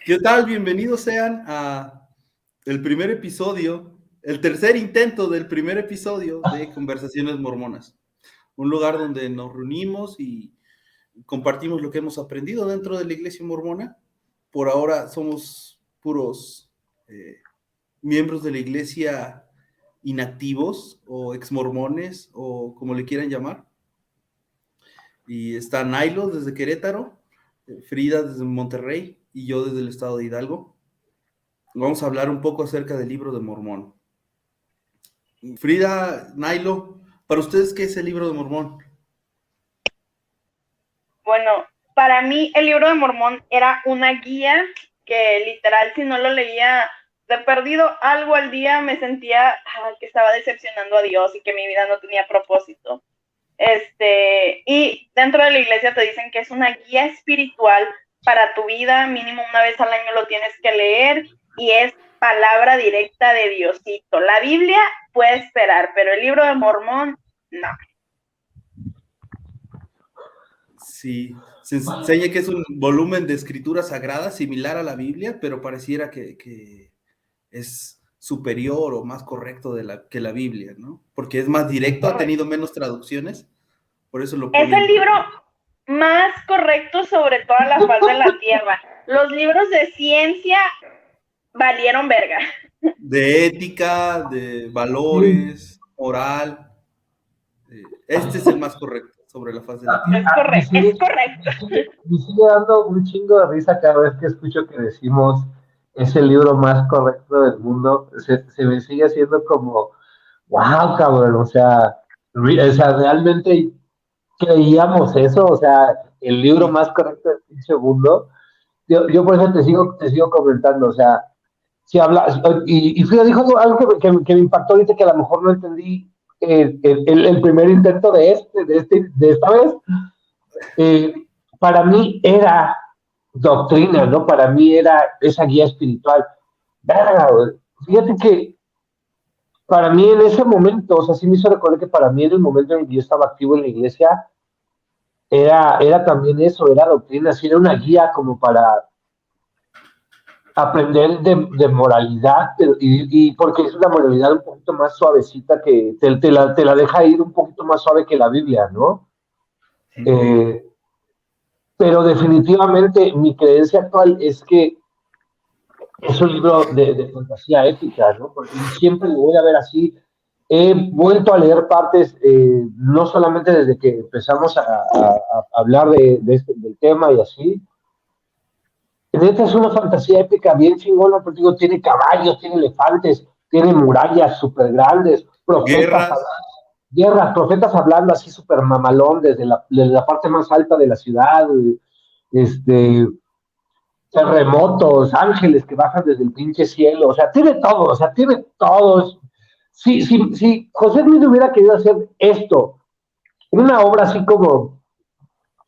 ¿Qué tal? Bienvenidos sean a el primer episodio, el tercer intento del primer episodio de Conversaciones Mormonas. Un lugar donde nos reunimos y compartimos lo que hemos aprendido dentro de la iglesia mormona. Por ahora somos puros miembros de la iglesia inactivos o exmormones o como le quieran llamar. Y está Nailo desde Querétaro, Frida desde Monterrey y yo desde el estado de Hidalgo. Vamos a hablar un poco acerca del libro de Mormón. Frida, Nailo, para ustedes, ¿qué es el libro de Mormón? Bueno, para mí el libro de Mormón era una guía que literal, si no lo leía de perdido algo al día, me sentía que estaba decepcionando a Dios y que mi vida no tenía propósito. Y dentro de la iglesia te dicen que es una guía espiritual para tu vida, mínimo una vez al año lo tienes que leer y es palabra directa de Diosito. La Biblia puede esperar, pero el libro de Mormón, no. Sí, se enseña que es un volumen de escritura sagrada similar a la Biblia, pero pareciera que es superior o más correcto que la Biblia, ¿no? Porque es más directo, ha tenido menos traducciones, por eso lo Es el ponen. libro más correcto sobre toda la faz de la tierra. Los libros de ciencia valieron verga. De ética, de valores, moral. Este es el más correcto sobre la faz de la tierra. Es correcto. Me sigue dando un chingo de risa cada vez que escucho que decimos es el libro más correcto del mundo. Se me sigue haciendo como, wow, cabrón, o sea, realmente creíamos eso, o sea, el libro Sí, más correcto del pinche mundo. Yo por eso te sigo comentando, o sea, si habla, y Frida dijo algo que me impactó ahorita que a lo mejor no entendí el primer intento de esta vez. Para mí era doctrina, ¿no? Para mí era esa guía espiritual. Verga, fíjate que para mí en ese momento, o sea, sí me hizo recordar que para mí en el momento en el que yo estaba activo en la iglesia, era también eso, era doctrina, sí, era una guía como para aprender de moralidad, y porque es una moralidad un poquito más suavecita que te la deja ir un poquito más suave que la Biblia, ¿no? Eh, pero definitivamente mi creencia actual es que es un libro de fantasía épica, ¿no? Y siempre lo voy a ver así. He vuelto a leer partes, no solamente desde que empezamos a hablar del tema y así. Neta es una fantasía épica bien chingona, porque digo, tiene caballos, tiene elefantes, tiene murallas súper grandes, guerras. profetas hablando así súper mamalón desde la parte más alta de la ciudad, este, terremotos, ángeles que bajan desde el pinche cielo, o sea, tiene todo. Si José Smith hubiera querido hacer esto, una obra así como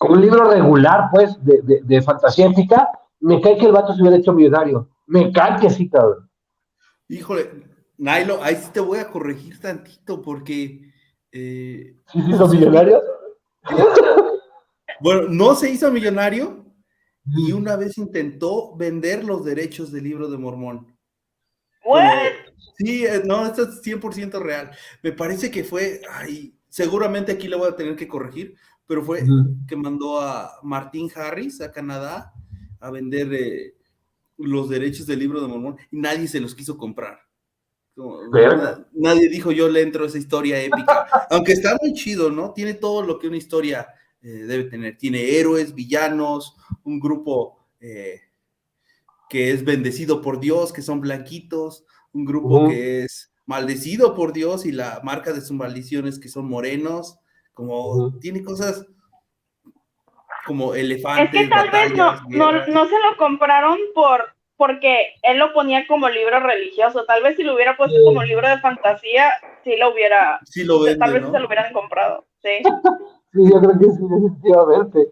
un libro regular, pues, de fantasía épica, me cae que el vato se hubiera hecho millonario. Me cae que sí, cabrón. Híjole, Nailo, ahí sí te voy a corregir tantito porque ¿Sí se hizo José Smith, millonario? bueno, no se hizo millonario y una vez intentó vender los derechos del libro de Mormón. What? Como, sí, no, esto es 100% real. Me parece que fue, ay, seguramente aquí le voy a tener que corregir, pero fue que mandó a Martin Harris a Canadá a vender los derechos del libro de Mormón y nadie se los quiso comprar. Nadie dijo yo le entro a esa historia épica, aunque está muy chido, ¿no? Tiene todo lo que una historia debe tener. Tiene héroes, villanos, un grupo que es bendecido por Dios, que son blanquitos, un grupo que es maldecido por Dios y la marca de su maldición es que son morenos, como tiene cosas como Es que elefantes, tal vez batallas, guerras. no se lo compraron porque él lo ponía como libro religioso. Tal vez si lo hubiera puesto como libro de fantasía, Sí lo tal vende, vez se lo ¿no? hubieran comprado, sí. Sí, yo creo que sí, definitivamente.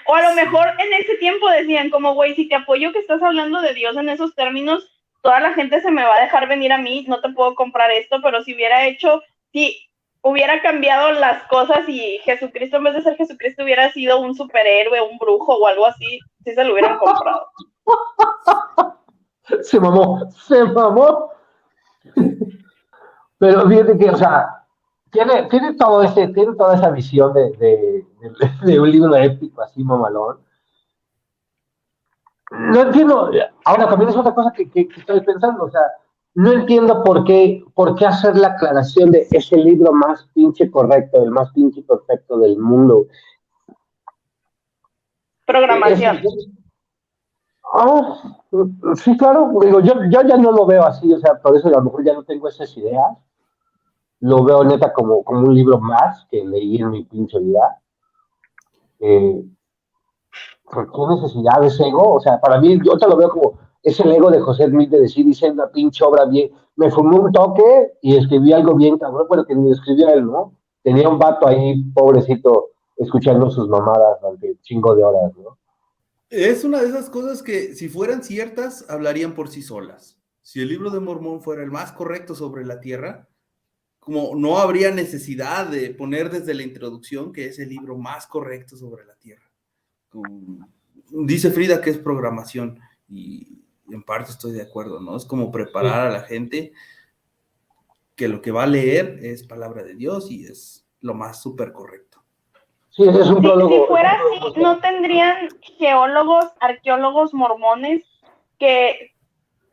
O a lo Sí. mejor en ese tiempo decían como, güey, si te apoyo que estás hablando de Dios en esos términos, toda la gente se me va a dejar venir a mí, no te puedo comprar esto, pero si hubiera cambiado las cosas y Jesucristo, en vez de ser Jesucristo, hubiera sido un superhéroe, un brujo o algo así, sí se lo hubieran comprado. Se mamó, se mamó. Pero fíjate que, o sea, tiene toda esa visión de un libro épico así mamalón. No entiendo, ahora también es otra cosa que estoy pensando, o sea, no entiendo por qué hacer la aclaración de ese libro más pinche correcto, el más pinche perfecto del mundo. Programación. Ah, sí, claro, digo, yo ya no lo veo así, o sea, por eso a lo mejor ya no tengo esas ideas, lo veo neta como un libro más que leí en mi pinche vida. Eh, ¿Por qué necesidad de ese ego? O sea, para mí, yo te lo veo como es el ego de José Smith de decir, hice una pinche obra bien, me fumé un toque y escribí algo bien cabrón, pero que ni escribió él, ¿no? Tenía un vato ahí, pobrecito, escuchando sus mamadas durante chingo de horas, ¿no? Es una de esas cosas que, si fueran ciertas, hablarían por sí solas. Si el libro de Mormón fuera el más correcto sobre la Tierra, como no habría necesidad de poner desde la introducción que es el libro más correcto sobre la Tierra. Como, dice Frida que es programación y en parte estoy de acuerdo, ¿no? Es como preparar a la gente que lo que va a leer es palabra de Dios y es lo más súper correcto. Sí, es un prólogo. Si fuera así, no tendrían geólogos, arqueólogos mormones que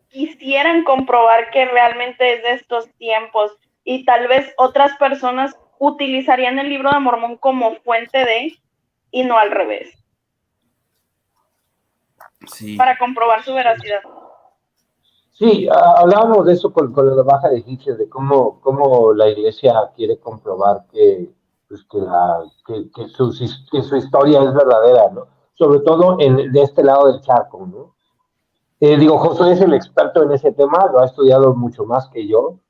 quisieran comprobar que realmente es de estos tiempos y tal vez otras personas utilizarían el libro de Mormón como fuente de y no al revés. Sí. Para comprobar su veracidad. Sí, hablábamos de eso con la baja de Hitler, de cómo la iglesia quiere comprobar pues que su historia es verdadera, ¿no? Sobre todo de este lado del charco, ¿no? Digo, Josué es el experto en ese tema, lo ha estudiado mucho más que yo,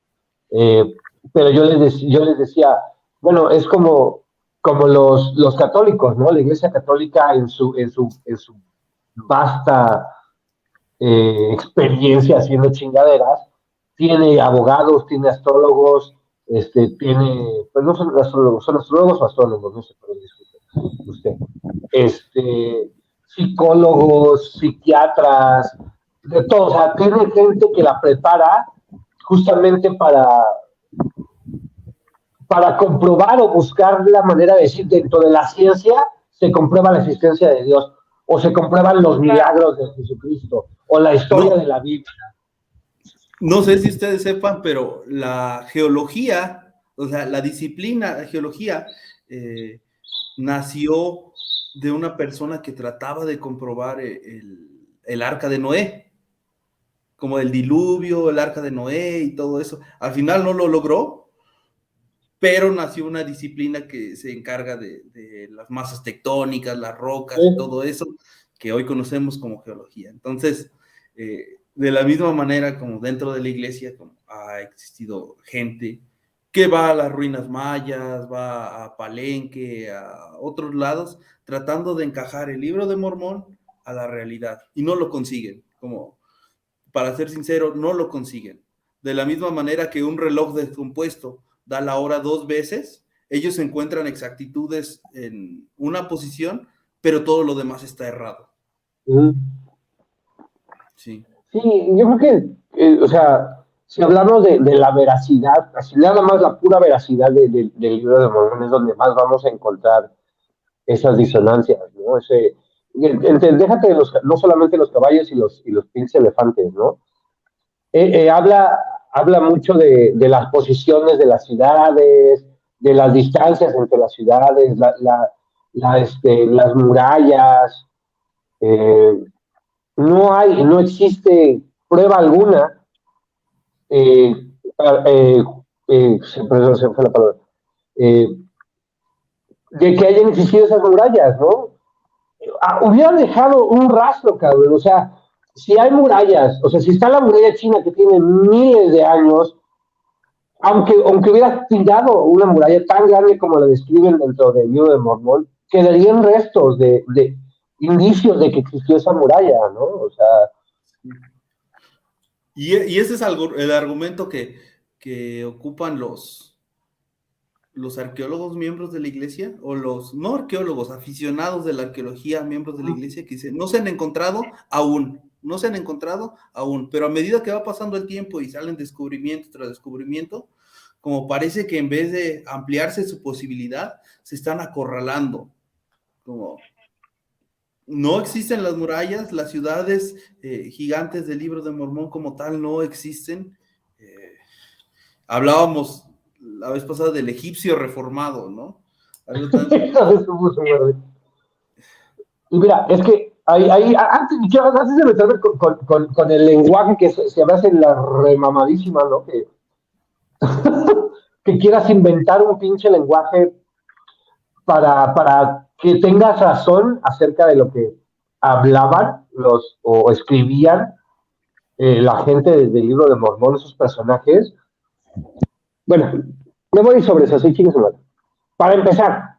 pero yo les decía, bueno, es como los católicos, ¿no? La iglesia católica en su vasta experiencia haciendo chingaderas, tiene abogados, tiene astrólogos, pues no son astrólogos o astrólogos, no sé, pero disculpe usted, psicólogos, psiquiatras, de todo, o sea, tiene gente que la prepara justamente para comprobar o buscar la manera de decir dentro de la ciencia se comprueba la existencia de Dios o se comprueban los milagros de Jesucristo o la historia de la Biblia. No sé si ustedes sepan, pero la geología, o sea, la disciplina de geología nació de una persona que trataba de comprobar el arca de Noé, como el diluvio, el arca de Noé y todo eso. Al final no lo logró, pero nació una disciplina que se encarga de las masas tectónicas, las rocas y todo eso, que hoy conocemos como geología. Entonces, de la misma manera como dentro de la iglesia como ha existido gente que va a las ruinas mayas, va a Palenque, a otros lados, tratando de encajar el libro de Mormón a la realidad, y no lo consiguen, como, para ser sincero, no lo consiguen. De la misma manera que un reloj descompuesto da la hora 2 veces, ellos encuentran exactitudes en una posición, pero todo lo demás está errado. Sí. Sí, yo creo que, o sea, si hablamos de la veracidad, así nada más la pura veracidad del libro de Mormón es donde más vamos a encontrar esas disonancias, ¿no? Déjate no solamente los caballos y los pinches elefantes, ¿no? Habla mucho de las posiciones de las ciudades, de las distancias entre las ciudades, las murallas. eh, no existe prueba alguna, eh, eh, perdón, se me fue la palabra, eh, de que hayan existido esas murallas, ¿no? Hubieran dejado un rastro, cabrón, o sea, si hay murallas, o sea, si está la muralla china que tiene miles de años, aunque hubiera tirado una muralla tan grande como la describen dentro del libro de Mormón, quedarían restos de indicios de que existió esa muralla, ¿no? O sea, y ese es el argumento que ocupan los arqueólogos miembros de la iglesia, o los no arqueólogos, aficionados de la arqueología, miembros de la iglesia, que dicen, no se han encontrado aún, no se han encontrado aún, pero a medida que va pasando el tiempo y salen descubrimiento tras descubrimiento, como parece que en vez de ampliarse su posibilidad, se están acorralando, como no existen las murallas, las ciudades gigantes del Libro de Mormón como tal no existen. Hablábamos la vez pasada del egipcio reformado, ¿no? Algo tan... Y mira, es que antes de meterme con el lenguaje que se me hace la remamadísima, ¿no? Que quieras inventar un pinche lenguaje para que tengas razón acerca de lo que hablaban o escribían la gente del Libro de Mormón, esos personajes. Bueno, me voy sobre eso, así chingues. Para empezar,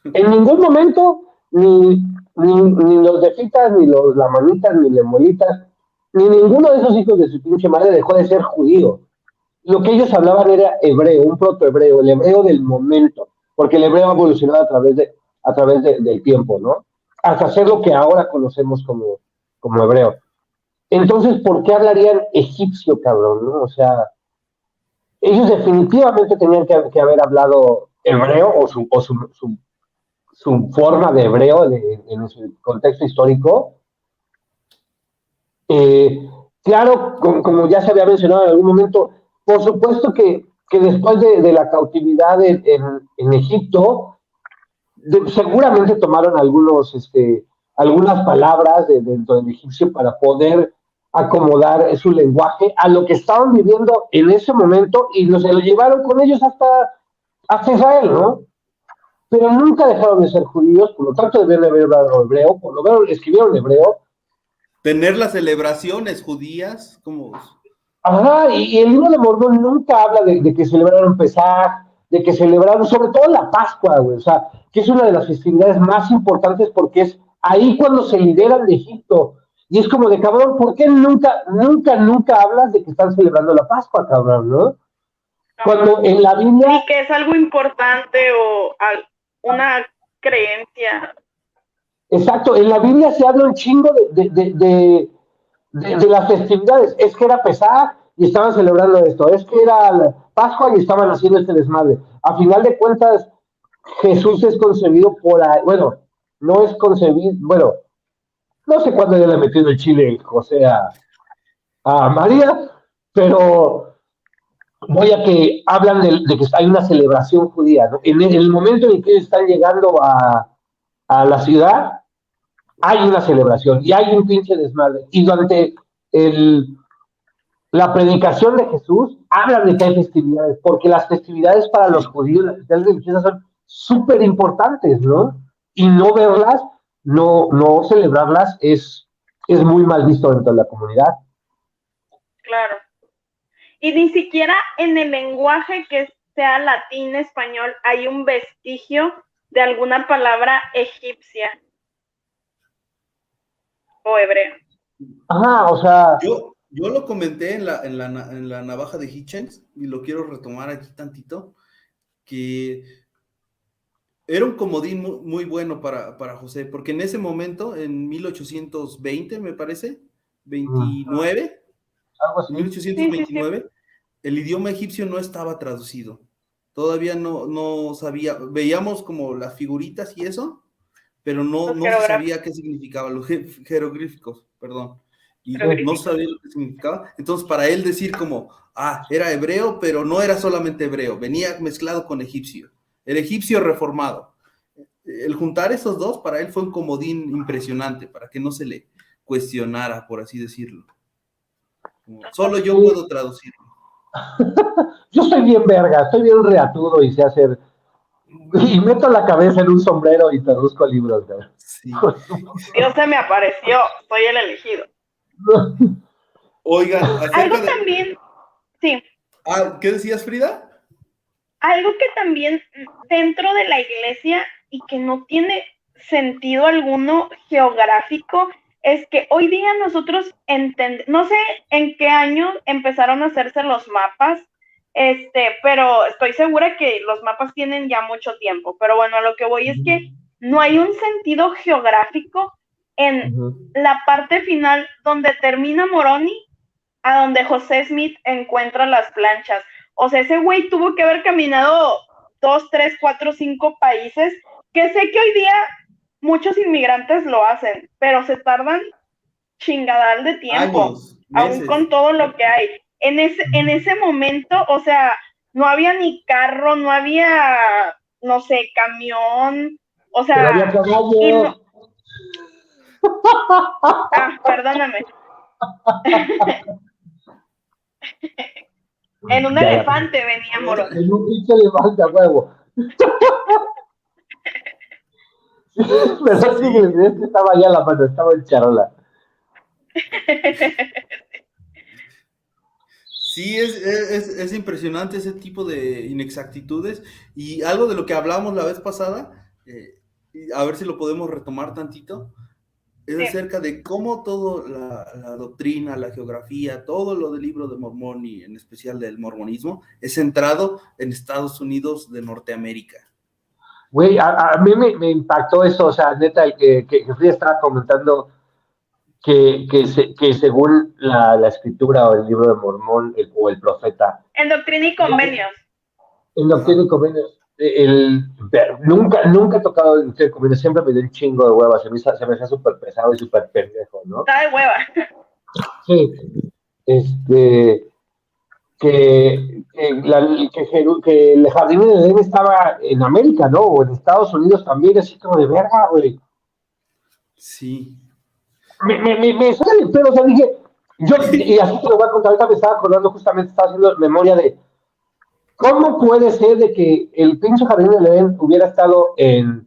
en ningún momento ni los de Fitas, ni los lamanitas, ni lemuelitas, ni ninguno de esos hijos de su pinche madre dejó de ser judío. Lo que ellos hablaban era hebreo, un protohebreo, el hebreo del momento, porque el hebreo ha evolucionado a través del tiempo, ¿no? Hasta ser lo que ahora conocemos como hebreo. Entonces, ¿por qué hablarían egipcio, cabrón, no? O sea, ellos definitivamente tenían que haber hablado hebreo o su forma de hebreo en su contexto histórico. Claro, como ya se había mencionado en algún momento, por supuesto que después de la cautividad en Egipto, seguramente tomaron algunas palabras dentro del egipcio para poder acomodar su lenguaje a lo que estaban viviendo en ese momento y se lo llevaron con ellos hasta Israel, ¿no? Pero nunca dejaron de ser judíos, por lo tanto debían de haber hablado hebreo, por lo menos escribieron hebreo. Tener las celebraciones judías, como... Ajá, y el Libro de Mormón nunca habla de que celebraron Pesaj, de que celebraron, sobre todo la Pascua, güey, o sea, que es una de las festividades más importantes porque es ahí cuando se liberan de Egipto. Y es como de, cabrón, ¿por qué nunca hablas de que están celebrando la Pascua, cabrón, no? Cuando en la Biblia... Y que es algo importante o una creencia. Exacto, en la Biblia se habla un chingo de las festividades. Es que era Pesaj y estaban celebrando esto, es que era la Pascua y estaban haciendo este desmadre. A final de cuentas, Jesús es concebido por ahí, bueno, no es concebido, bueno, no sé cuándo ya le metió el chile José a María, pero voy a que hablan de que hay una celebración judía, ¿no? En el momento en que ellos están llegando a la ciudad, hay una celebración y hay un pinche desmadre. Y durante la predicación de Jesús hablan de que hay festividades, porque las festividades para los judíos, las festividades religiosas son súper importantes, ¿no? Y no verlas, no celebrarlas es muy mal visto dentro de la comunidad. Claro. Y ni siquiera en el lenguaje que sea latín, español, hay un vestigio de alguna palabra egipcia o hebreo. Ajá, o sea... Yo lo comenté en la navaja de Hitchens y lo quiero retomar aquí tantito, que era un comodín muy, muy bueno para José, porque en ese momento, en 1820, me parece, 29, algo así. 1829, el idioma egipcio no estaba traducido. Todavía no sabía, veíamos como las figuritas y eso, pero no se sabía qué significaba, los jeroglíficos, perdón. Y no sabía lo que significaba. Entonces, para él decir como, era hebreo, pero no era solamente hebreo, venía mezclado con egipcio. El egipcio reformado. El juntar esos dos, para él fue un comodín impresionante, para que no se le cuestionara, por así decirlo. Como, solo yo puedo traducirlo. Yo soy bien verga, estoy bien reatudo y sé hacer... Y meto la cabeza en un sombrero y traduzco libros, ¿no? Sí. Dios se me apareció, soy el elegido. Oigan, algo también, sí. ¿Qué decías, Frida? Algo que también dentro de la iglesia y que no tiene sentido alguno geográfico es que hoy día nosotros no sé en qué año empezaron a hacerse los mapas, pero estoy segura que los mapas tienen ya mucho tiempo, pero bueno, a lo que voy es que no hay un sentido geográfico en la parte final donde termina Moroni a donde José Smith encuentra las planchas. O sea, ese güey tuvo que haber caminado 2, 3, 4, 5 países, que sé que hoy día muchos inmigrantes lo hacen, pero se tardan chingadal de tiempo, años, meses. aún con todo lo que hay. En ese momento, o sea, no había ni carro, no había, no sé, camión, o sea... Pero había caballo. Perdóname. En un elefante venía Moroni. En un pinche elefante a huevo. Pero sí, es que estaba allá la mano, estaba en charola. Sí, es impresionante ese tipo de inexactitudes y algo de lo que hablamos la vez pasada, y a ver si lo podemos retomar tantito, es acerca de cómo toda la doctrina, la geografía, todo lo del libro de Mormón y en especial del mormonismo es centrado en Estados Unidos de Norteamérica. Güey, a mí me impactó eso, o sea, neta, que Frida estaba comentando que según la escritura o el libro de Mormón o el profeta. En Doctrina y Convenios. En Doctrina y Convenios. Nunca he tocado el Doctrina y Convenios, siempre me dio un chingo de hueva, se me hacía súper pesado y súper pendejo, ¿no? Está de hueva. Sí. Que el Jardín de Edén estaba en América, ¿no? O en Estados Unidos también, así como de verga, güey. Sí. Me sale el pelo, o sea, dije, y así te lo voy a contar, ahorita me estaba acordando, justamente estaba haciendo memoria de cómo puede ser de que el pinche Jardín de Edén hubiera estado en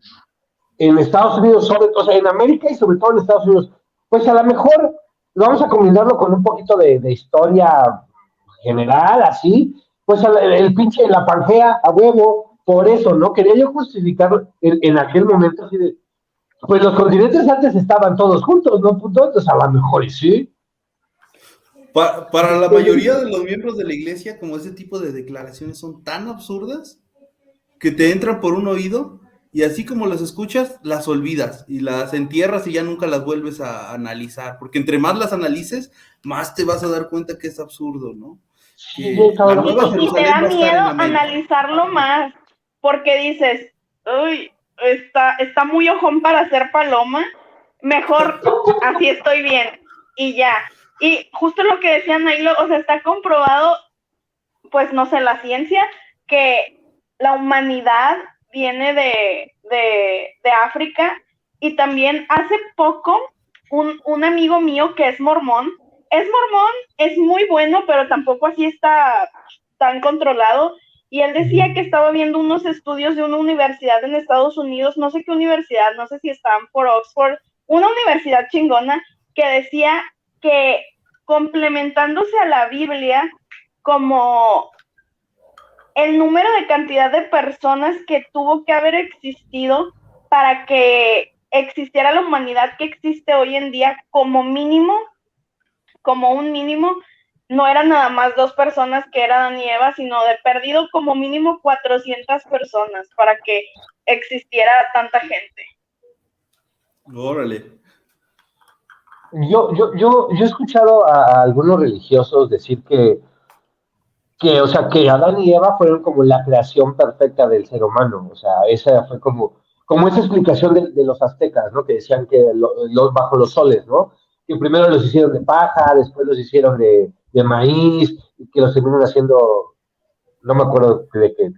Estados Unidos, o sea, en América y sobre todo en Estados Unidos. Pues a lo mejor vamos a combinarlo con un poquito de historia general, así, pues el pinche la Pangea a huevo, por eso, ¿no? Quería yo justificar en aquel momento así de, pues los continentes antes estaban todos juntos, ¿no? Entonces a lo mejor sí. Para la mayoría de los miembros de la iglesia, como ese tipo de declaraciones son tan absurdas que te entran por un oído y así como las escuchas, las olvidas y las entierras y ya nunca las vuelves a analizar, porque entre más las analices, más te vas a dar cuenta que es absurdo, ¿no? Y te da miedo analizarlo más, porque dices, uy, está muy ojón para ser paloma, mejor así estoy bien, y ya. Y justo lo que decía Nailo, o sea, está comprobado, pues no sé, la ciencia, que la humanidad viene de África, y también hace poco un amigo mío que es mormón, es muy bueno, pero tampoco así está tan controlado, y él decía que estaba viendo unos estudios de una universidad en Estados Unidos, no sé qué universidad, no sé si Stanford, Oxford, una universidad chingona, que decía que complementándose a la Biblia como el número de cantidad de personas que tuvo que haber existido para que existiera la humanidad que existe hoy en día, como un mínimo, no eran nada más 2 personas que eran Adán y Eva, sino de perdido como mínimo 400 personas para que existiera tanta gente. Órale. Yo he escuchado a algunos religiosos decir o sea, que Adán y Eva fueron como la creación perfecta del ser humano, o sea, esa fue como esa explicación de los aztecas, ¿no? Que decían que bajo los soles, ¿no? Que primero los hicieron de paja, después los hicieron de maíz, y que los terminaron haciendo, no me acuerdo de qué,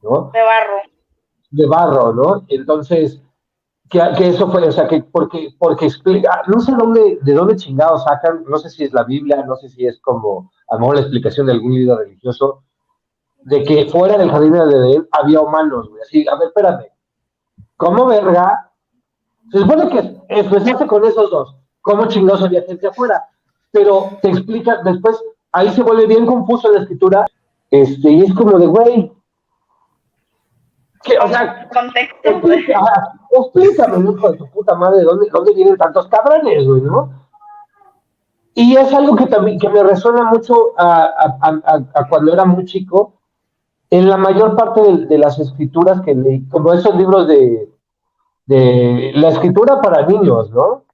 ¿no? De barro. De barro, ¿no? Entonces, que eso fue, o sea, que porque explica, no sé de dónde chingados sacan, no sé si es la Biblia, no sé si es como, a lo mejor la explicación de algún libro religioso, de que fuera del jardín de Edén había humanos, güey, así, a ver, espérame, ¿cómo verga? Se supone que expresarse con esos dos, ¿cómo chingados había gente afuera? Pero te explica, después, ahí se vuelve bien confuso la escritura, y es como de, güey, o sea, explícame, hijo de tu puta madre, ¿dónde vienen tantos cabrones, güey, no? Y es algo que también que me resuena mucho a cuando era muy chico, en la mayor parte de las escrituras que leí, como esos libros de la escritura para niños, ¿no?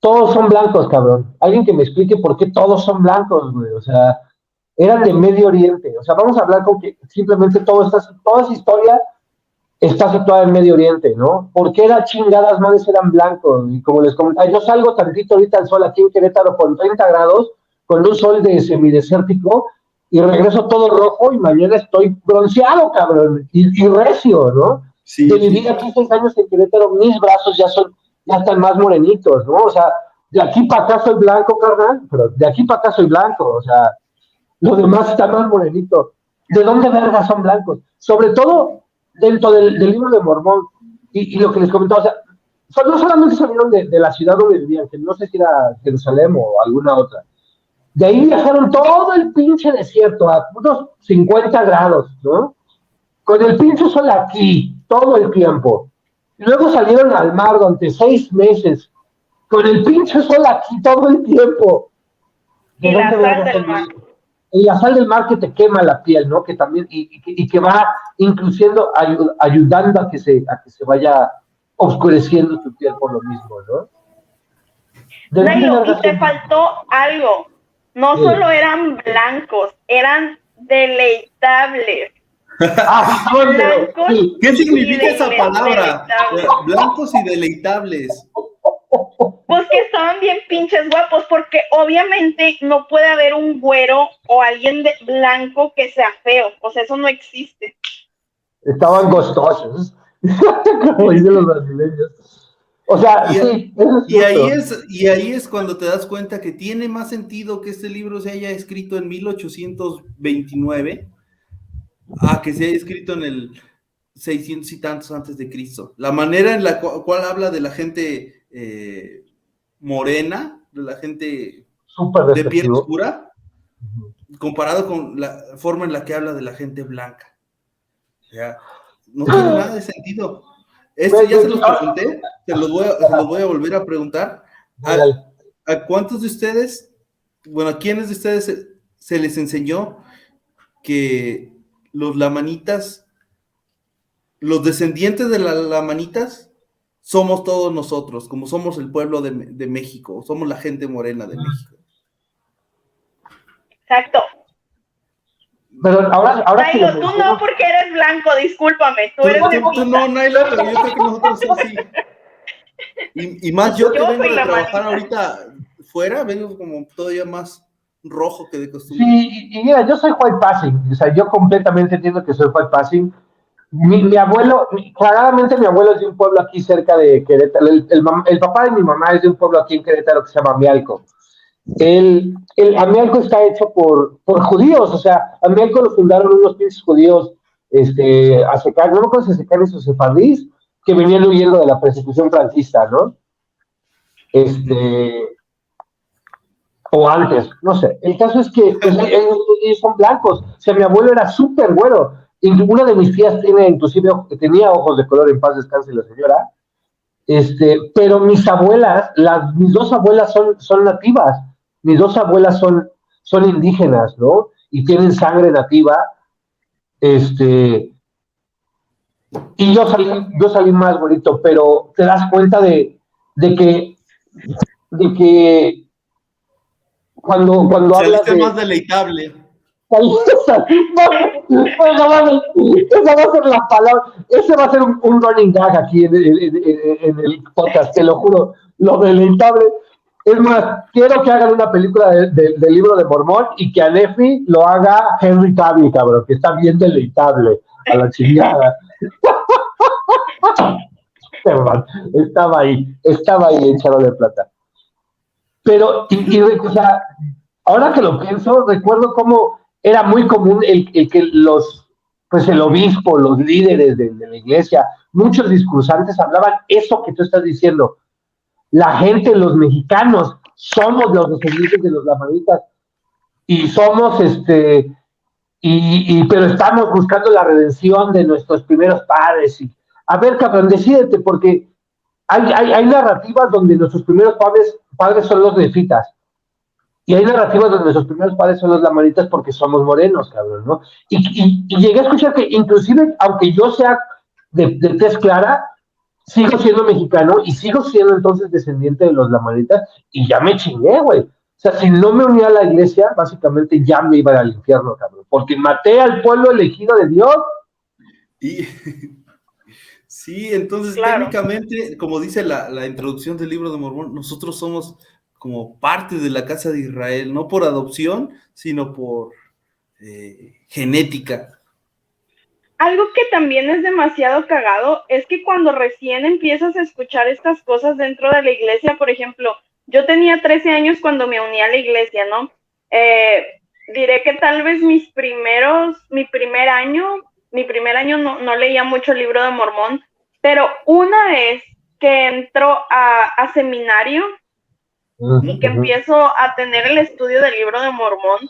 todos son blancos, cabrón. Alguien que me explique por qué todos son blancos, güey. O sea, eran de Medio Oriente. O sea, vamos a hablar con que simplemente toda esa historia está situada en Medio Oriente, ¿no? ¿Por qué las chingadas madres eran blancos? Y como les comentaba, yo salgo tantito ahorita al sol aquí en Querétaro con 30 grados, con un sol de semidesértico, y regreso todo rojo y mañana estoy bronceado, cabrón, y recio, ¿no? Sí, De vivir aquí 6 años en Querétaro, mis brazos ya están más morenitos, ¿no? O sea, de aquí para acá soy blanco, carnal, pero de aquí para acá soy blanco, o sea, lo demás está más morenito. ¿De dónde verga son blancos? Sobre todo dentro del libro de Mormón, y lo que les comentaba, o sea, no solamente salieron de la ciudad donde vivían, que no sé si era Jerusalén o alguna otra. De ahí viajaron todo el pinche desierto a unos 50 grados, ¿no? Con el pinche sol aquí, todo el tiempo. Y luego salieron al mar durante 6 meses, con el pinche sol aquí todo el tiempo. Y la sal del mar. Y la sal del mar que te quema la piel, ¿no? Que también, y que va incluyendo, ayudando a que se vaya oscureciendo tu piel por lo mismo, ¿no? Nailo, y te faltó algo. No sí. Solo eran blancos, eran deleitables. Blancos, sí. ¿Qué significa esa palabra? Blancos y deleitables. Pues que estaban bien pinches guapos, porque obviamente no puede haber un güero o alguien de blanco que sea feo, o sea, eso no existe. Estaban gostosos, como dicen los brasileños. O sea, sí, eso es y ahí es cuando te das cuenta que tiene más sentido que este libro se haya escrito en 1829 a que se haya escrito en el 600 y tantos antes de Cristo. La manera en la cual habla de la gente morena, de la gente de piel oscura, comparado con la forma en la que habla de la gente blanca. O sea, no tiene nada de sentido. Esto ya se los pregunté, se los voy a volver a preguntar. ¿A cuántos de ustedes, bueno, a quiénes de ustedes se les enseñó que los lamanitas, los descendientes de las lamanitas, somos todos nosotros, como somos el pueblo de México, somos la gente morena de México? Exacto. Pero ahora Nailo, tú no, porque eres blanco, discúlpame, tú eres de tú no, Nailo, pero yo creo que nosotros sí. Y más yo que vengo de trabajar ahorita fuera, vengo como todavía más rojo que de costumbre. Sí, y mira, yo soy white passing, o sea, yo completamente entiendo que soy white passing. Mi abuelo, claramente mi abuelo es de un pueblo aquí cerca de Querétaro, el papá de mi mamá es de un pueblo aquí en Querétaro que se llama Amialco. El Amialco está hecho por judíos, o sea, Amialco lo fundaron unos pinches judíos, no me acuerdo si secanes o sefardíes, que venían huyendo de la persecución franquista, ¿no? O antes, no sé. El caso es que pues, ellos son blancos. O sea, mi abuelo era súper güero. Y una de mis tías tenía ojos de color, en paz descanse la señora. Pero mis abuelas, mis dos abuelas son nativas. Mis dos abuelas son indígenas, ¿no? Y tienen sangre nativa. Y yo salí más bonito, pero te das cuenta de que cuando hablas de... más deleitable. Esa va a ser la palabra, ese va a ser un running gag aquí en el podcast, te lo juro, lo deleitable. Es más, quiero que hagan una película del libro de Mormón y que a Nefi lo haga Henry Cavill, cabrón, que está bien deleitable, a la chingada. Estaba ahí en Charo de Plata. Pero, o sea, ahora que lo pienso, recuerdo cómo era muy común el que el obispo, los líderes de la iglesia, muchos discursantes hablaban eso que tú estás diciendo. La gente, los mexicanos, somos los descendientes de los lamanitas y somos, pero estamos buscando la redención de nuestros primeros padres. A ver, cabrón, decídete, porque hay narrativas donde nuestros primeros padres son los nefitas. Y hay narrativas donde nuestros primeros padres son los lamanitas porque somos morenos, cabrón, ¿no? Y llegué a escuchar que inclusive, aunque yo sea de tez clara, sigo siendo mexicano y sigo siendo entonces descendiente de los lamanitas y ya me chingué, güey. O sea, si no me unía a la iglesia, básicamente ya me iba al infierno, cabrón. Porque maté al pueblo elegido de Dios. Y sí, entonces Claro. técnicamente, como dice la introducción del libro de Mormón, nosotros somos como parte de la casa de Israel, no por adopción, sino por genética. Algo que también es demasiado cagado es que cuando recién empiezas a escuchar estas cosas dentro de la iglesia, por ejemplo, yo tenía 13 años cuando me uní a la iglesia, ¿no? Diré que tal vez mi primer año no leía mucho el libro de Mormón, pero una vez que entro a seminario y que empiezo a tener el estudio del libro de Mormón,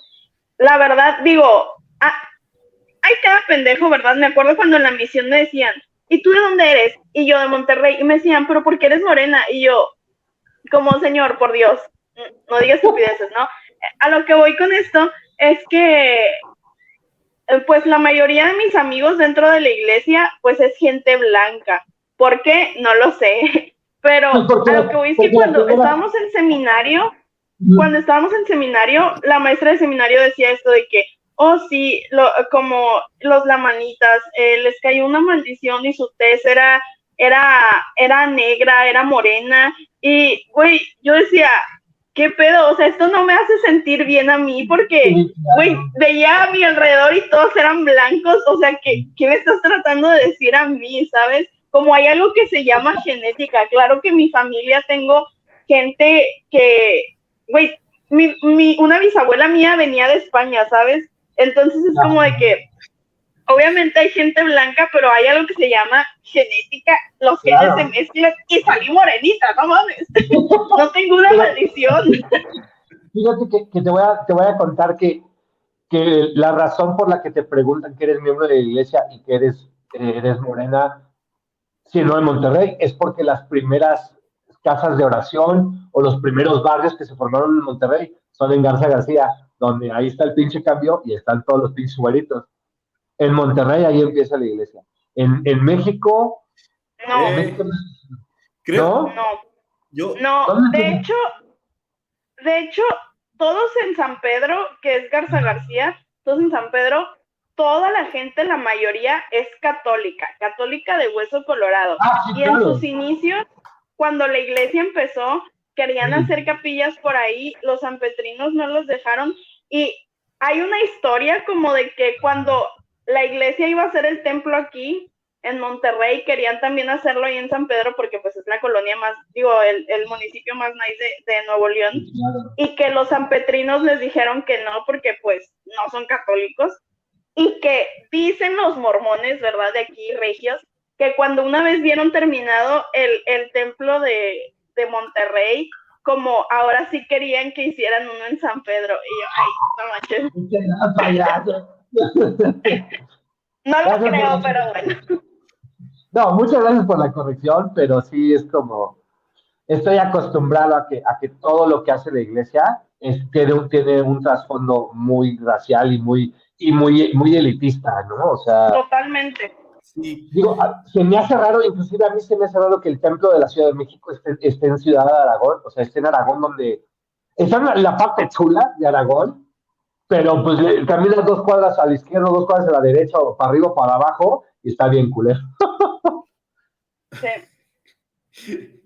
la verdad digo, ay, cada pendejo, ¿verdad? Me acuerdo cuando en la misión me decían, ¿y tú de dónde eres? Y yo de Monterrey, y me decían, ¿pero por qué eres morena? Y yo, como señor, por Dios, no digas estupideces, ¿no? A lo que voy con esto es que, pues la mayoría de mis amigos dentro de la iglesia, pues es gente blanca. ¿Por qué? No lo sé. Pero a lo que voy es que cuando estábamos en seminario, la maestra de seminario decía esto de que, oh sí, como los lamanitas, les cayó una maldición y su tez era negra, era morena, y güey, yo decía, ¿qué pedo? O sea, esto no me hace sentir bien a mí porque, güey, veía a mi alrededor y todos eran blancos, o sea, ¿qué me estás tratando de decir a mí, sabes? Como hay algo que se llama genética, claro que en mi familia tengo gente que, güey, una bisabuela mía venía de España, ¿sabes? Entonces es como de que, obviamente hay gente blanca, pero hay algo que se llama genética, los genes se mezclan y salí morenita, no mames, no tengo una maldición. Fíjate que te voy a contar que la razón por la que te preguntan que eres miembro de la iglesia y que eres morena, siendo de Monterrey, es porque las primeras casas de oración o los primeros barrios que se formaron en Monterrey son en Garza García, donde ahí está el pinche cambio y están todos los pinches güeritos. En Monterrey ahí empieza la iglesia. En México, No, en México Creo, ¿no? no, de hecho, todos en San Pedro, que es Garza García, todos en San Pedro, toda la gente, la mayoría es católica de hueso colorado. Sí, Y en sus inicios, cuando la iglesia empezó, querían hacer capillas por ahí, los sanpetrinos no los dejaron. Y hay una historia como de que cuando la iglesia iba a hacer el templo aquí, en Monterrey, querían también hacerlo ahí en San Pedro porque pues es la colonia más, el municipio más nice de Nuevo León, y que los sanpetrinos les dijeron que no porque pues no son católicos, y que dicen los mormones, ¿verdad? De aquí, regios, que cuando una vez vieron terminado el templo de Monterrey, como ahora sí querían que hicieran uno en San Pedro, y yo, ay, no manches. No lo creo, pero bueno. No, muchas gracias por la corrección, pero sí es como, estoy acostumbrado a que todo lo que hace la iglesia tiene un trasfondo muy racial muy elitista, ¿no? O sea, totalmente. sí. Digo, se me hace raro, inclusive a mí se me hace raro que el templo de la Ciudad de México esté en Ciudad de Aragón, o sea, esté en Aragón donde está en la parte chula de Aragón, pero pues caminas 2 cuadras a la izquierda, 2 cuadras a la derecha, o para arriba o para abajo, y está bien culero. Sí.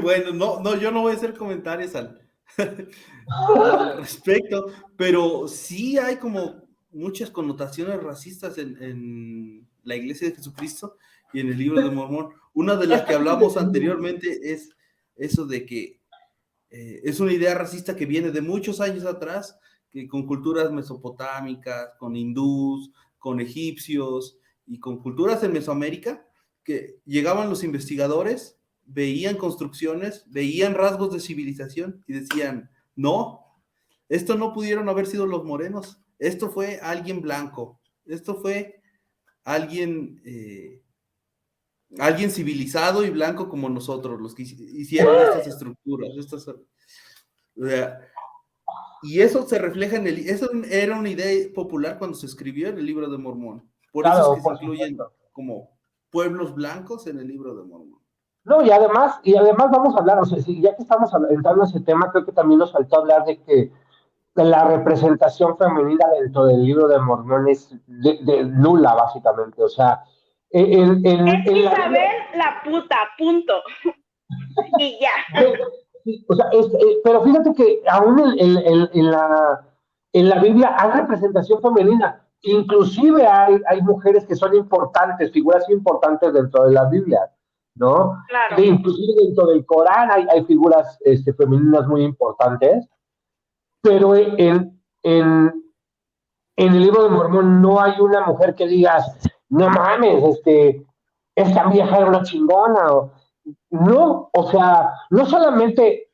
Bueno, no, yo no voy a hacer comentarios al respecto, pero sí hay como muchas connotaciones racistas en la Iglesia de Jesucristo y en el Libro de Mormón. Una de las que hablamos anteriormente es eso de que es una idea racista que viene de muchos años atrás, que con culturas mesopotámicas, con hindús, con egipcios y con culturas en Mesoamérica, que llegaban los investigadores, veían construcciones, veían rasgos de civilización y decían, no, esto no pudieron haber sido los morenos, esto fue alguien blanco, esto fue alguien, alguien civilizado y blanco como nosotros, los que hicieron estas estructuras, y eso se refleja eso era una idea popular cuando se escribió en el Libro de Mormón. Por eso es que se incluyen como pueblos blancos en el Libro de Mormón. No, y además vamos a hablar, o sea, ya que estamos entrando en ese tema, creo que también nos faltó hablar de la representación femenina dentro del libro de Mormón es nula, básicamente. O sea, Es en la Biblia, Isabel la puta, punto. Y ya. sí, o sea, pero fíjate que aún en la Biblia hay representación femenina. Inclusive hay mujeres que son importantes, figuras importantes dentro de la Biblia, ¿no? Claro. Inclusive dentro del Corán hay figuras femeninas muy importantes, pero en el libro de Mormón no hay una mujer que digas, no mames, esta vieja era una chingona. No, o sea, no solamente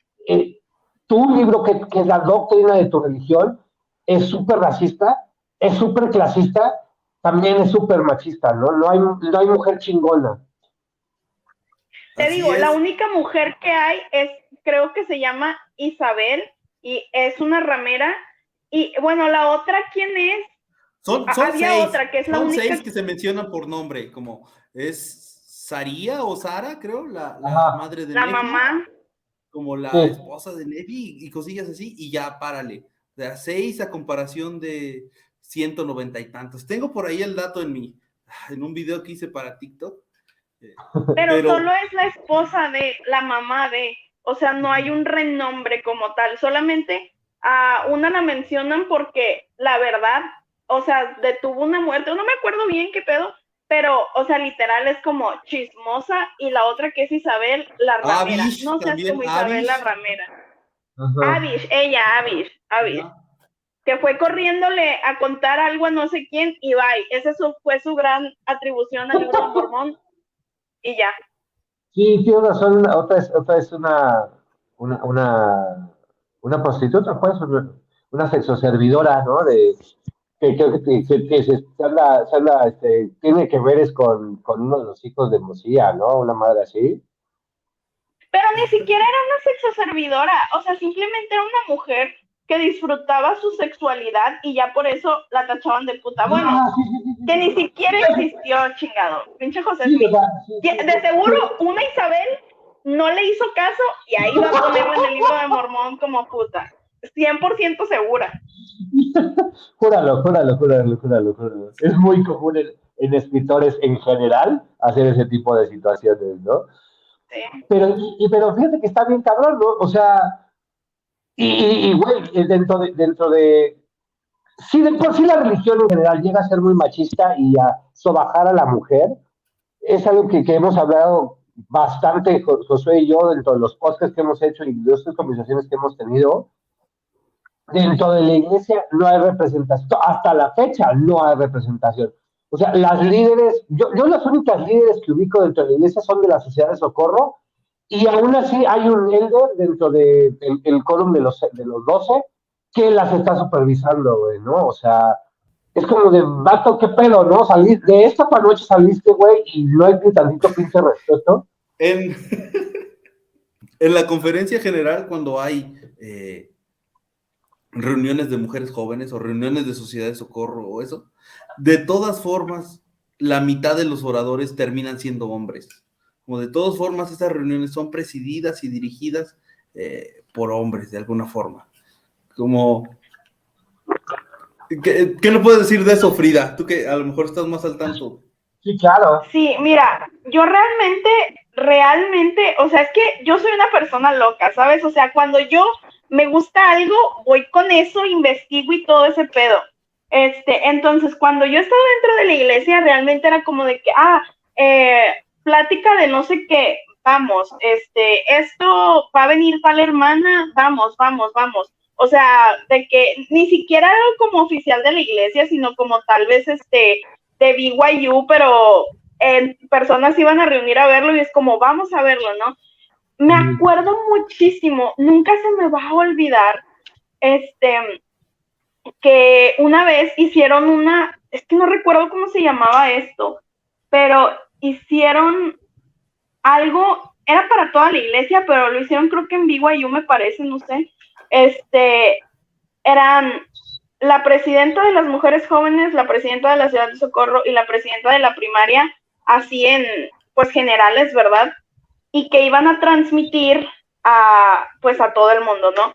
tu libro, que es la doctrina de tu religión, es súper racista, es súper clasista, también es súper machista, ¿no? No hay mujer chingona. Te Así digo, la es. única mujer que hay creo que se llama Isabel y es una ramera. Y bueno, la otra, ¿quién es? Son Había seis, otra que es la son única. seis que se mencionan por nombre, como es Saría o Sara, creo, la Ajá, madre de La Nefi, mamá. como la sí. esposa de Nefi y cosillas así, y ya párale. O sea, seis a comparación de 190 y tantos. Tengo por ahí el dato en un video que hice para TikTok, Pero solo pero es la esposa de, la mamá de, o sea, no hay un renombre como tal, solamente a una la mencionan porque la verdad, o sea, detuvo una muerte, no me acuerdo bien qué pedo, pero, o sea, literal es como chismosa y la otra que es Isabel la ramera, Abish, no seas también como Isabel la Abish. ramera. Ajá. Abish, Ajá. que fue corriéndole a contar algo a no sé quién y bye, esa fue su gran atribución al libro de Mormón y ya. Sí, tienes razón, otra es una prostituta, pues, una sexoservidora, ¿no? Que creo que tiene que ver es con uno de los hijos de Mosía, ¿no? Una madre así. Pero ni siquiera era una sexoservidora, o sea, simplemente era una mujer que disfrutaba su sexualidad y ya por eso la tachaban de puta. Bueno, Ah, sí, sí, sí, que ni sí, siquiera sí. existió, chingado. Pinche José Sí, o Smith. sea, sí, sí, De seguro, sí. una Isabel no le hizo caso y ahí va a ponerla en el libro de Mormón como puta. 100% segura. Júralo, júralo, júralo, júralo, júralo. Es muy común en escritores en general hacer ese tipo de situaciones, ¿no? Sí. Pero fíjate que está bien cabrón, ¿no? O sea, güey, dentro de. Sí, de por sí la religión en general llega a ser muy machista y a sobajar a la mujer. Es algo que hemos hablado bastante, Josué y yo, dentro de los podcasts que hemos hecho y de estas conversaciones que hemos tenido. Dentro de la iglesia no hay representación, hasta la fecha no hay representación. O sea, las líderes, yo las únicas líderes que ubico dentro de la iglesia son de la Sociedad de Socorro, y aún así hay un elder dentro del quórum de los 12 que las está supervisando, güey, ¿no? O sea, es como de, vato, ¿qué pedo, no? De esta para noche saliste, güey, y no hay ni tantito pinche respeto. En, en la conferencia general, cuando hay reuniones de mujeres jóvenes o reuniones de sociedad de socorro o eso, de todas formas, la mitad de los oradores terminan siendo hombres. Como de todas formas, estas reuniones son presididas y dirigidas por hombres, de alguna forma. Como, ¿qué le puedes decir de eso, Frida? Tú que a lo mejor estás más al tanto. Sí, claro. Sí, mira, yo realmente, o sea, es que yo soy una persona loca, ¿sabes? O sea, cuando yo me gusta algo, voy con eso, investigo y todo ese pedo. Entonces, cuando yo estaba dentro de la iglesia, realmente era como de que, plática de no sé qué, vamos, esto va a venir tal hermana, vamos, vamos, vamos. O sea, de que ni siquiera era como oficial de la iglesia, sino como tal vez de BYU, pero personas iban a reunir a verlo y es como, vamos a verlo, ¿no? Me acuerdo muchísimo, nunca se me va a olvidar, que una vez hicieron es que no recuerdo cómo se llamaba esto, pero hicieron algo, era para toda la iglesia, pero lo hicieron creo que en BYU me parece, no sé, eran la presidenta de las mujeres jóvenes, la presidenta de la ciudad de Socorro y la presidenta de la primaria, así en, pues generales, ¿verdad? y que iban a transmitir pues a todo el mundo, ¿no?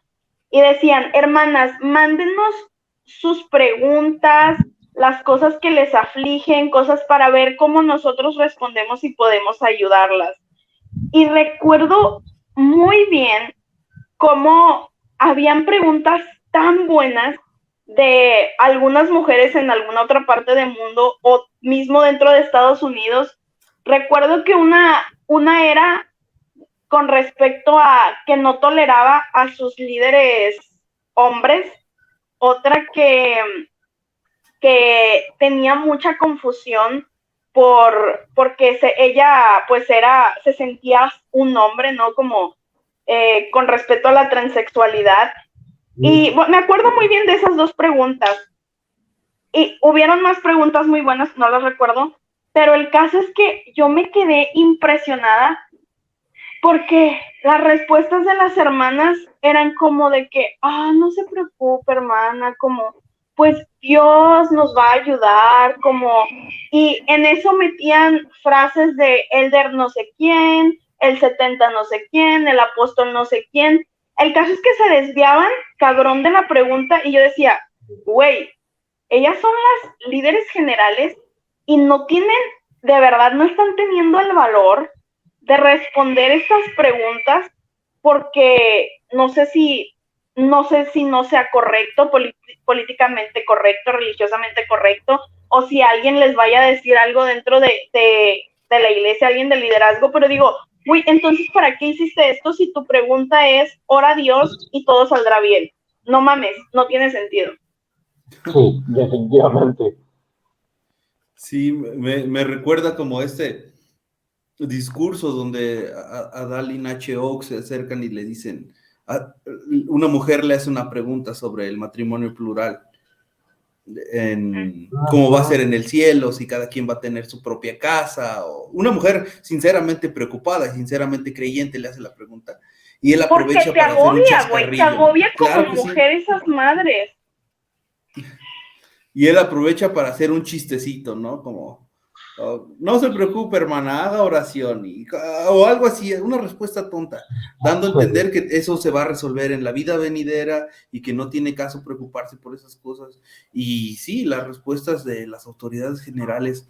Y decían, hermanas, mándenos sus preguntas, las cosas que les afligen, cosas para ver cómo nosotros respondemos y podemos ayudarlas. Y recuerdo muy bien cómo habían preguntas tan buenas de algunas mujeres en alguna otra parte del mundo o mismo dentro de Estados Unidos. Recuerdo que una era con respecto a que no toleraba a sus líderes hombres, otra que tenía mucha confusión porque ella pues se sentía un hombre, ¿no? Como con respecto a la transexualidad. Y bueno, me acuerdo muy bien de esas dos preguntas. Y hubieron más preguntas muy buenas, no las recuerdo, pero el caso es que yo me quedé impresionada porque las respuestas de las hermanas eran como de que, no se preocupe, hermana, como, pues Dios nos va a ayudar, como, y en eso metían frases de elder no sé quién, el 70 no sé quién, el apóstol no sé quién. El caso es que se desviaban, cabrón, de la pregunta, y yo decía, güey, ellas son las líderes generales y no tienen, de verdad, no están teniendo el valor de responder estas preguntas porque no sé si no sea correcto, políticamente correcto, religiosamente correcto, o si alguien les vaya a decir algo dentro de la iglesia, alguien de liderazgo, pero digo, uy, entonces, ¿para qué hiciste esto si tu pregunta es, ora a Dios y todo saldrá bien? No mames, no tiene sentido. Sí, definitivamente. Sí, me recuerda como discurso donde a Dallin H. Oaks se acercan y le dicen, una mujer le hace una pregunta sobre el matrimonio plural, cómo va a ser en el cielo, si cada quien va a tener su propia casa, o una mujer sinceramente preocupada, sinceramente creyente le hace la pregunta, y él aprovecha porque te para hacer un agobia, güey, te agobia como claro mujer sí. esas madres. Y él aprovecha para hacer un chistecito, ¿no? Como, no se preocupe, hermana, haga oración, o algo así, una respuesta tonta, dando a entender que eso se va a resolver en la vida venidera y que no tiene caso preocuparse por esas cosas. Y sí, las respuestas de las autoridades generales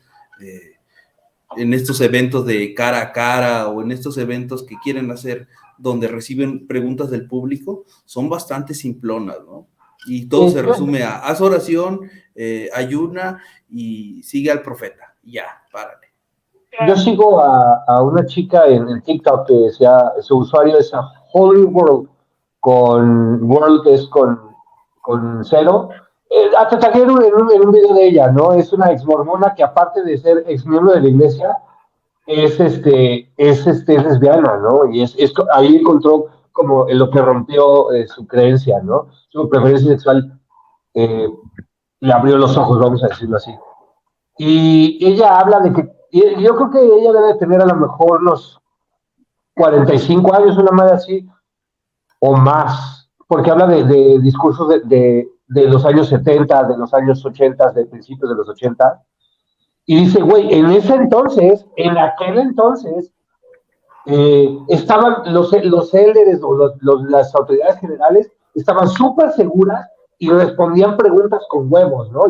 en estos eventos de cara a cara o en estos eventos que quieren hacer donde reciben preguntas del público son bastante simplonas, ¿no? Y todo se resume a haz oración, ayuna y sigue al profeta. Ya, párale. Yo sigo a una chica en TikTok que su usuario es a Holy World, con World es con cero. Hasta tagué en un video de ella, ¿no? Es una ex mormona que aparte de ser ex miembro de la iglesia, es lesbiana, ¿no? Y ahí encontró como lo que rompió su creencia, ¿no? Su preferencia sexual le abrió los ojos, vamos a decirlo así. Y ella habla de que, yo creo que ella debe tener a lo mejor unos 45 años, una madre así, o más, porque habla de discursos de los años 70, de los años 80, de principios de los 80, y dice, güey, en aquel entonces, estaban los élderes o las autoridades generales estaban súper seguras y respondían preguntas con huevos, ¿no?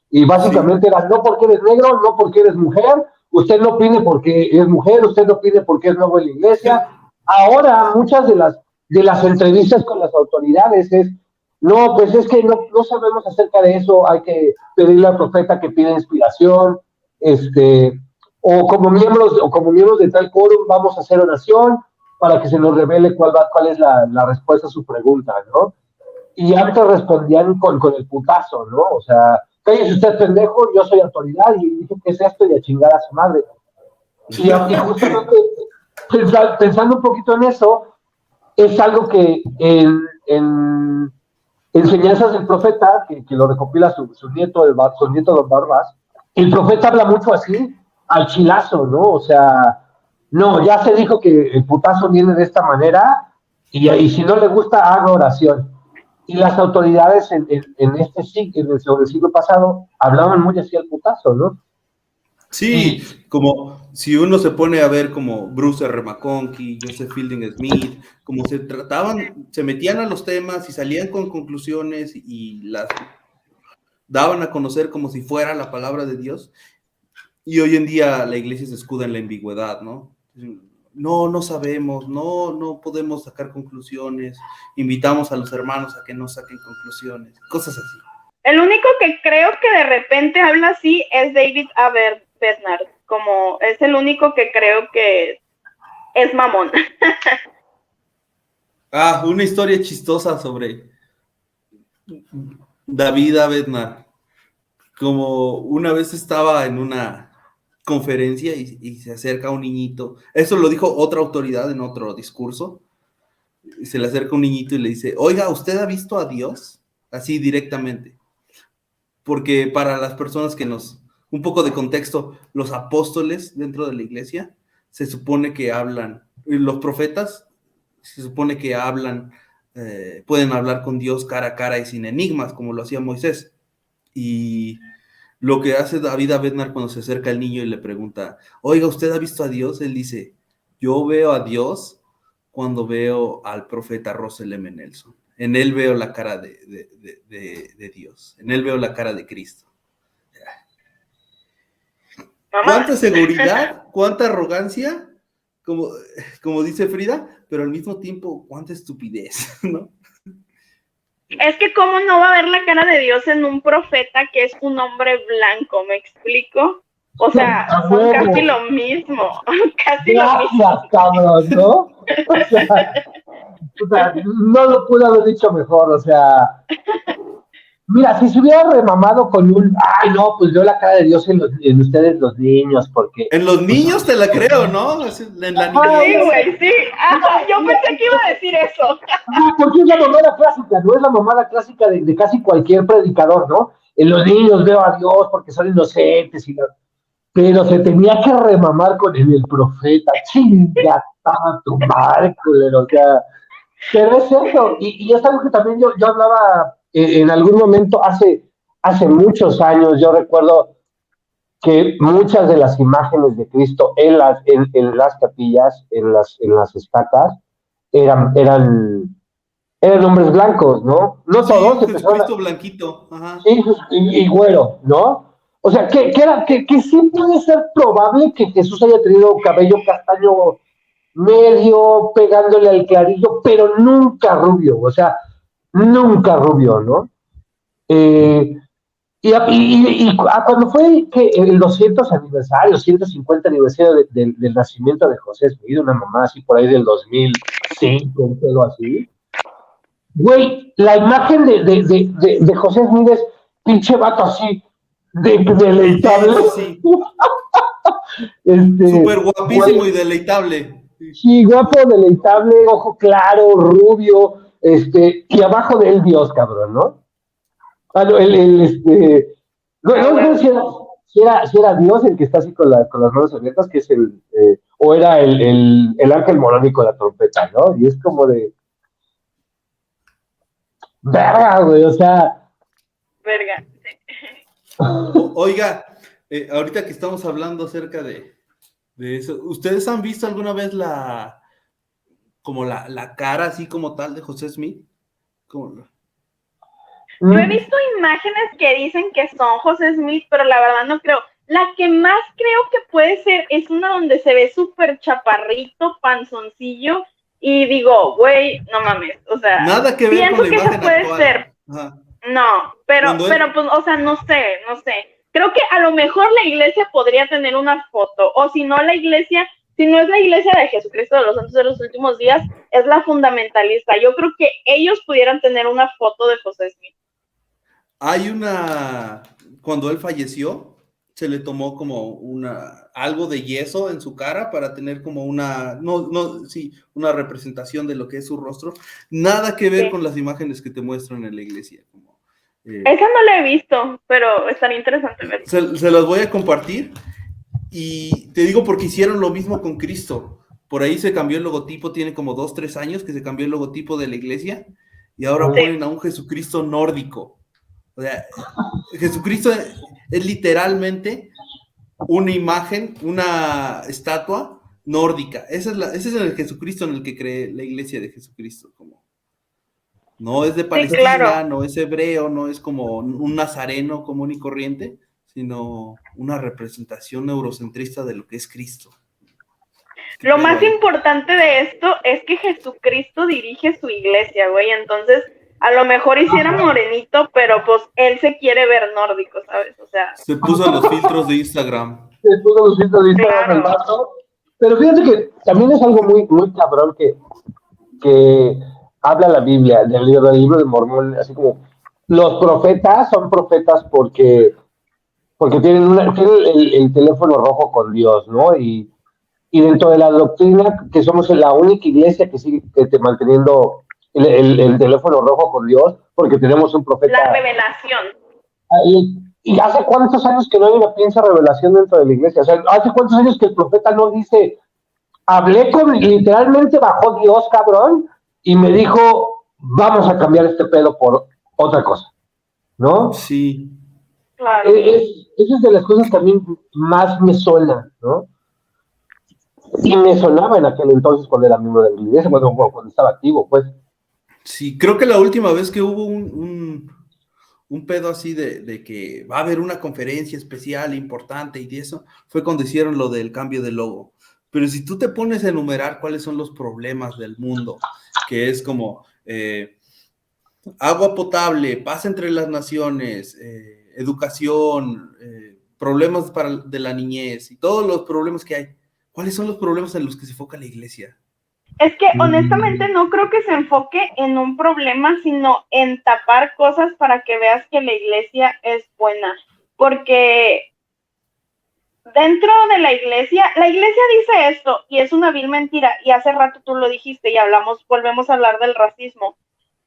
Y básicamente era, no porque eres negro, no porque eres mujer, usted no opine porque es mujer, usted no opine porque es nuevo en la iglesia. Ahora, muchas de las entrevistas con las autoridades no, pues es que no sabemos acerca de eso, hay que pedirle al profeta que pida inspiración, o como miembros de tal quórum vamos a hacer oración para que se nos revele cuál es la respuesta a su pregunta, ¿no? Y antes respondían con el putazo, ¿no? O sea, cállese usted pendejo, yo soy autoridad y dije, ¿qué es esto? Y a chingar a su madre. Y justamente pensando un poquito en eso, es algo que en Enseñanzas del Profeta, que lo recopila su nieto Don Barbas, el profeta habla mucho así, al chilazo, ¿no? O sea, no, ya se dijo que el putazo viene de esta manera y si no le gusta, haga oración. Y las autoridades sobre el siglo pasado hablaban muy así al putazo, ¿no? Sí, como si uno se pone a ver como Bruce R. McConkie, Joseph Fielding Smith, como se metían a los temas y salían con conclusiones y las daban a conocer como si fuera la palabra de Dios. Y hoy en día la iglesia se escuda en la ambigüedad, ¿no? No sabemos, no podemos sacar conclusiones, invitamos a los hermanos a que no saquen conclusiones, cosas así. El único que creo que de repente habla así es David A. Bednar, como es el único que creo que es mamón. Una historia chistosa sobre David A. Bednar. Como una vez estaba en una conferencia y se acerca un niñito, eso lo dijo otra autoridad en otro discurso, se le acerca un niñito y le dice, oiga, ¿usted ha visto a Dios? Así directamente. Porque para las personas que un poco de contexto, los apóstoles dentro de la iglesia, se supone que hablan, los profetas, se supone que hablan, pueden hablar con Dios cara a cara y sin enigmas, como lo hacía Moisés. Y lo que hace David A. Bednar cuando se acerca al niño y le pregunta, oiga, ¿usted ha visto a Dios? Él dice, yo veo a Dios cuando veo al profeta Russell M. Nelson. En él veo la cara de Dios. En él veo la cara de Cristo. ¿Cuánta seguridad? ¿Cuánta arrogancia? Como dice Frida, pero al mismo tiempo, cuánta estupidez, ¿no? Es que cómo no va a ver la cara de Dios en un profeta que es un hombre blanco, ¿me explico? O sea, son casi lo mismo, casi lo mismo. Cabrón, ¿no? O sea, no lo pude haber dicho mejor, o sea, mira, si se hubiera remamado con ay, no, pues veo la cara de Dios en ustedes los niños, porque... En los niños te la creo, ¿no? En la niñez. Sí, güey, sí. Yo pensé que iba a decir eso. Porque es la mamada clásica, ¿no? Es la mamada clásica de casi cualquier predicador, ¿no? En los niños veo a Dios porque son inocentes pero se tenía que remamar con el profeta. Chinga, tu madre, culero, o sea... Pero es cierto, y es algo que también yo hablaba en algún momento hace muchos años. Yo recuerdo que muchas de las imágenes de Cristo en las capillas, en las estacas, eran hombres blancos, ¿no? No sí, todos. Jesucristo blanquito. Ajá. Sí, y güero, ¿no? O sea, que sí puede ser probable que Jesús haya tenido cabello castaño medio pegándole al clarillo, pero nunca rubio, o sea, nunca rubio, ¿no? Cuando fue que el 200 aniversario, 150 aniversario del nacimiento de José Smith, una mamá así por ahí del 2005, un pelo así, güey, la imagen de José Smith es pinche vato así, deleitable. Sí. Súper guapísimo y deleitable. Sí, guapo, deleitable, ojo claro, rubio, y abajo de él Dios, cabrón, ¿no? No, no sé si era Dios el que está así con las manos abiertas, que es o era el ángel morónico de la trompeta, ¿no? Y es como de... Verga, güey, o sea... Verga. Oiga, ahorita que estamos hablando acerca de eso, ¿ustedes han visto alguna vez la cara así como tal de José Smith? Yo he visto imágenes que dicen que son José Smith, pero la verdad no creo. La que más creo que puede ser es una donde se ve súper chaparrito, panzoncillo, y digo, güey, no mames, o sea, nada que ver pienso con la que imagen eso puede actual. ser. Ajá. No, pero pues, o sea, no sé. Creo que a lo mejor la iglesia podría tener una foto, o si no la iglesia, si no es la iglesia de Jesucristo de los Santos de los Últimos Días, es la fundamentalista. Yo creo que ellos pudieran tener una foto de José Smith. Hay cuando él falleció, se le tomó como algo de yeso en su cara para tener como una representación de lo que es su rostro. Nada que ver con las imágenes que te muestran en la iglesia. Esa no la he visto, pero estaría interesante ver. Se las voy a compartir y te digo porque hicieron lo mismo con Cristo. Por ahí se cambió el logotipo, tiene como 2-3 años que se cambió el logotipo de la iglesia y ahora ponen a un Jesucristo nórdico. O sea, Jesucristo es literalmente una imagen, una estatua nórdica. Ese es el Jesucristo en el que cree la iglesia de Jesucristo. Como, no es de Palestina, claro. no es hebreo, no es como un nazareno común y corriente, sino una representación eurocentrista de lo que es Cristo. Lo más importante de esto es que Jesucristo dirige su iglesia, güey. Entonces, a lo mejor hiciera morenito, pero pues él se quiere ver nórdico, ¿sabes? O sea. Se puso los filtros de Instagram. Se puso los filtros de Instagram Claro. el vato. Pero fíjate que también es algo muy, muy cabrón que habla la Biblia, del libro de Mormón, así como los profetas son profetas porque tienen el teléfono rojo con Dios, ¿no? Y dentro de la doctrina, que somos la única iglesia que sigue manteniendo el teléfono rojo con Dios, porque tenemos un profeta. La revelación. ¿Y hace cuántos años que no hay una piensa revelación dentro de la iglesia? O sea, ¿hace cuántos años que el profeta no dice, literalmente bajó Dios, cabrón, y me dijo, vamos a cambiar este pedo por otra cosa, ¿no? Sí. Claro. Esa es de las cosas que a mí más me suena, ¿no? Y me sonaba en aquel entonces cuando era miembro de la iglesia, cuando estaba activo, pues. Sí, creo que la última vez que hubo un pedo así de que va a haber una conferencia especial importante y de eso, fue cuando hicieron lo del cambio de logo. Pero si tú te pones a enumerar cuáles son los problemas del mundo, que es como agua potable, paz entre las naciones, educación, problemas de la niñez y todos los problemas que hay, ¿cuáles son los problemas en los que se enfoca la iglesia? Es que honestamente no creo que se enfoque en un problema, sino en tapar cosas para que veas que la iglesia es buena. Porque dentro de la iglesia dice esto y es una vil mentira. Y hace rato tú lo dijiste y volvemos a hablar del racismo.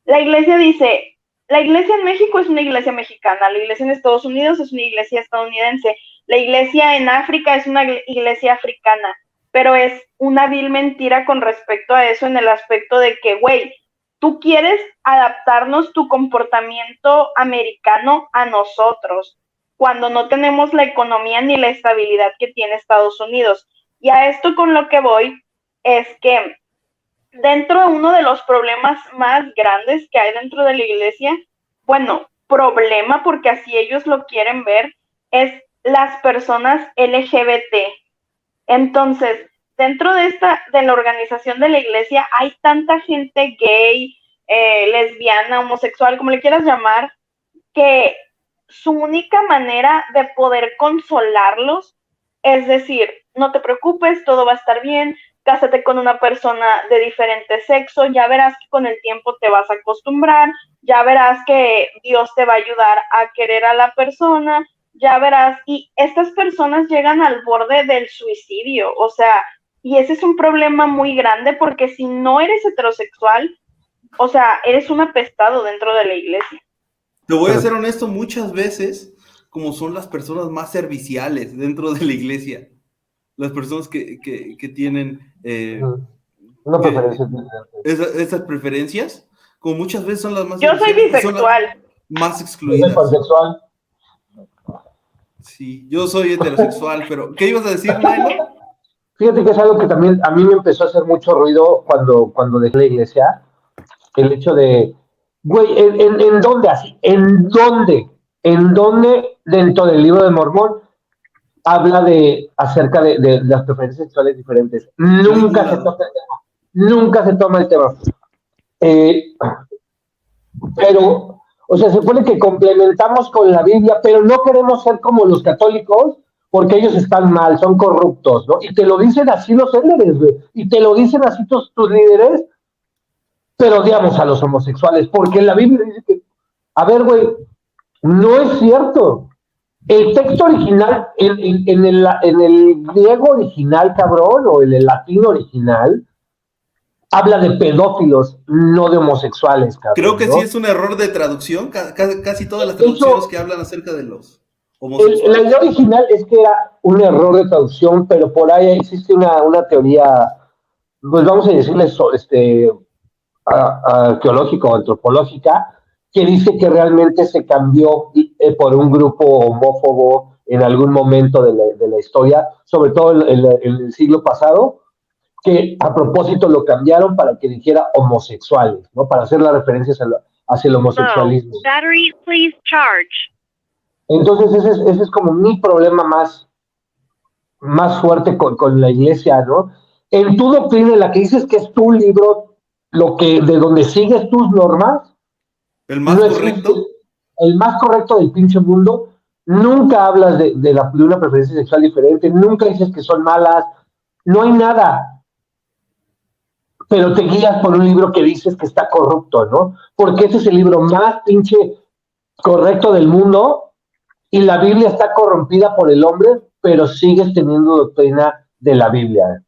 La iglesia dice, la iglesia en México es una iglesia mexicana, la iglesia en Estados Unidos es una iglesia estadounidense, la iglesia en África es una iglesia africana. Pero es una vil mentira con respecto a eso en el aspecto de que, güey, tú quieres adaptarnos tu comportamiento americano a nosotros, cuando no tenemos la economía ni la estabilidad que tiene Estados Unidos. Y a esto con lo que voy es que dentro de uno de los problemas más grandes que hay dentro de la iglesia, bueno, problema porque así ellos lo quieren ver, es las personas LGBT. Entonces, dentro de la organización de la iglesia hay tanta gente gay, lesbiana, homosexual, como le quieras llamar, que su única manera de poder consolarlos es decir, no te preocupes, todo va a estar bien, cásate con una persona de diferente sexo, ya verás que con el tiempo te vas a acostumbrar, ya verás que Dios te va a ayudar a querer a la persona, ya verás, y estas personas llegan al borde del suicidio, o sea, y ese es un problema muy grande porque si no eres heterosexual, o sea, eres un apestado dentro de la iglesia. Te voy a ser honesto, muchas veces, como son las personas más serviciales dentro de la iglesia, las personas que tienen una preferencia. Esas preferencias, como muchas veces son las más Yo soy bisexual. Más excluidas. Yo soy pansexual. Sí, yo soy heterosexual, pero ¿qué ibas a decir, Nailo? Fíjate que es algo que también a mí me empezó a hacer mucho ruido cuando dejé la iglesia, el hecho de, güey, ¿en dónde así? ¿En dónde dentro del libro de Mormón habla acerca de las preferencias sexuales diferentes? Nunca se toca el tema. Nunca se toma el tema. Pero, o sea, se supone que complementamos con la Biblia, pero no queremos ser como los católicos, porque ellos están mal, son corruptos, ¿no? Y te lo dicen así los líderes, güey. Y te lo dicen así tus líderes, pero odiamos a los homosexuales, porque la Biblia dice que, a ver, güey, no es cierto. El texto original, en el griego original, cabrón, o en el latín original, habla de pedófilos, no de homosexuales, cabrón. Creo que ¿no? sí es un error de traducción, casi todas las traducciones que hablan acerca de los homosexuales. La idea original es que era un error de traducción, pero por ahí existe una teoría, pues vamos a decirle arqueológica o antropológica, que dice que realmente se cambió por un grupo homófobo en algún momento de la historia, sobre todo en el siglo pasado, que a propósito lo cambiaron para que dijera homosexuales, ¿no? Para hacer las referencias hacia el homosexualismo. Battery, please charge. Entonces ese es como mi problema más fuerte con la iglesia, ¿no? En tu doctrina, en la que dices que es tu libro, de donde sigues tus normas, ¿El más correcto? El más correcto del pinche mundo. Nunca hablas de una preferencia sexual diferente, nunca dices que son malas, no hay nada. Pero te guías por un libro que dices que está corrupto, ¿no? Porque ese es el libro más pinche correcto del mundo y la Biblia está corrompida por el hombre, pero sigues teniendo doctrina de la Biblia.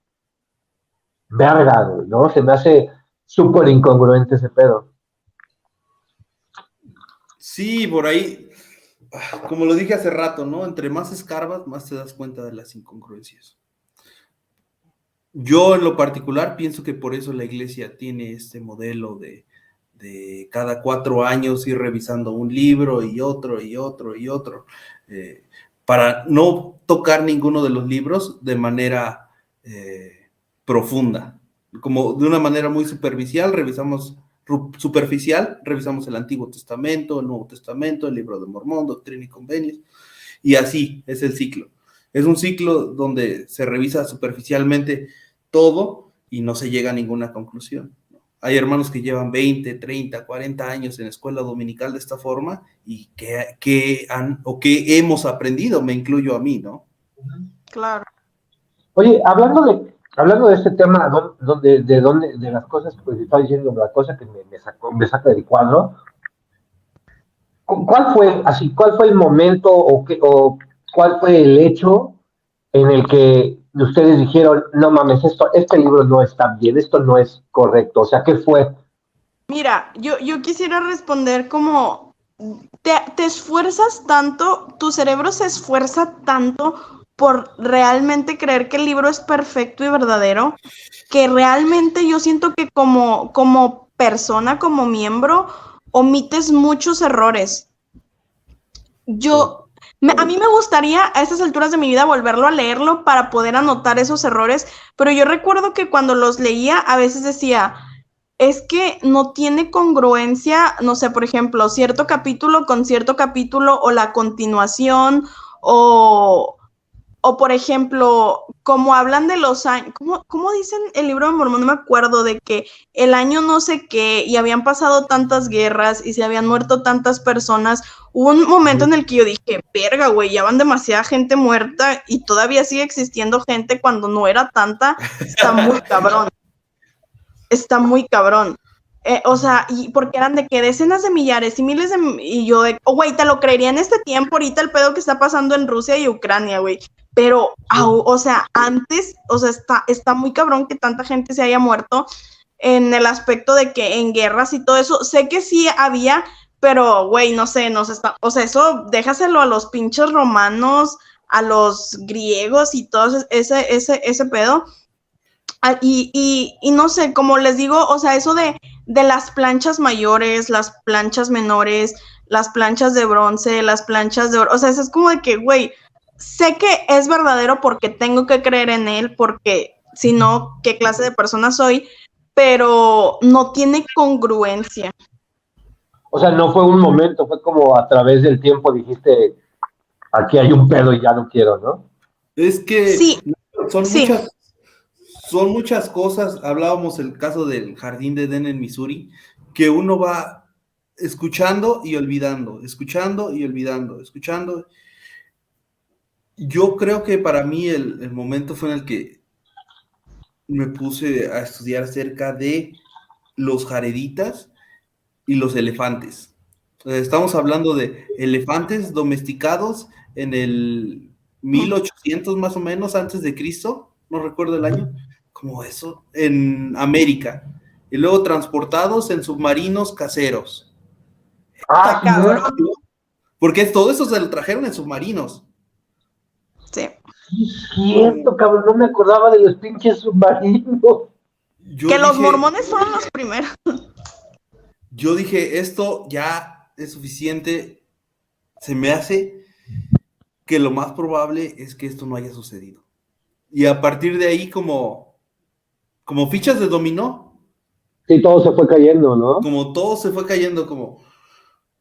Verga, ¿no? Se me hace súper incongruente ese pedo. Sí, por ahí, como lo dije hace rato, ¿no? Entre más escarbas, más te das cuenta de las incongruencias. Yo en lo particular pienso que por eso la iglesia tiene este modelo de cada 4 años ir revisando un libro y otro, para no tocar ninguno de los libros de manera profunda. Como de una manera muy superficial, revisamos el Antiguo Testamento, el Nuevo Testamento, el Libro de Mormón, Doctrina y Convenios, y así es el ciclo. Es un ciclo donde se revisa superficialmente todo y no se llega a ninguna conclusión. Hay hermanos que llevan 20, 30, 40 años en escuela dominical de esta forma y que hemos aprendido, me incluyo a mí, ¿no? Claro. Oye, hablando de este tema, de las cosas, pues estaba diciendo la cosa que me saca del cuadro. ¿Cuál fue el momento o cuál fue el hecho en el que ustedes dijeron, no mames, este libro no está bien, esto no es correcto? O sea, ¿qué fue? Mira, yo quisiera responder como, te esfuerzas tanto, tu cerebro se esfuerza tanto por realmente creer que el libro es perfecto y verdadero, que realmente yo siento que como persona, como miembro, omites muchos errores. A mí me gustaría a estas alturas de mi vida volverlo a leerlo para poder anotar esos errores, pero yo recuerdo que cuando los leía a veces decía, es que no tiene congruencia, no sé, por ejemplo, cierto capítulo con cierto capítulo o la continuación o por ejemplo, como hablan de los años, ¿cómo dicen el Libro de Mormón? No me acuerdo, de que el año no sé qué y habían pasado tantas guerras y se habían muerto tantas personas. Hubo un momento en el que yo dije, verga, güey, ya van demasiada gente muerta y todavía sigue existiendo gente cuando no era tanta. Está muy cabrón. Está muy cabrón. O sea, y porque eran de que decenas de millares y miles y yo güey, te lo creería en este tiempo, ahorita el pedo que está pasando en Rusia y Ucrania, güey. Pero, o sea, antes, o sea, está muy cabrón que tanta gente se haya muerto en el aspecto de que en guerras y todo eso. Sé que sí había, pero, güey, no sé, o sea, eso déjaselo a los pinches romanos, a los griegos y todo ese pedo. Y no sé, como les digo, o sea, eso de las planchas mayores, las planchas menores, las planchas de bronce, las planchas de oro, o sea, eso es como de que, güey, sé que es verdadero porque tengo que creer en él, porque si no, ¿qué clase de persona soy? Pero no tiene congruencia. O sea, no fue un momento, fue como a través del tiempo dijiste, aquí hay un pedo y ya no quiero, ¿no? Es que sí, son muchas cosas. Hablábamos el caso del Jardín de Edén en Missouri, que uno va escuchando y olvidando, escuchando y olvidando, escuchando. Yo creo que para mí el momento fue en el que me puse a estudiar acerca de los jareditas y los elefantes. Estamos hablando de elefantes domesticados en el 1800 más o menos antes de Cristo, no recuerdo el año, como eso, en América, y luego transportados en submarinos caseros. Cabrón. ¿Sí? Porque todo eso se lo trajeron en submarinos. Sí. Sí, cierto, cabrón, no me acordaba de los pinches submarinos. Los mormones fueron los primeros. Yo dije, esto ya es suficiente. Se me hace que lo más probable es que esto no haya sucedido. Y a partir de ahí, como fichas de dominó. Sí, todo se fue cayendo, ¿no? Como todo se fue cayendo, como,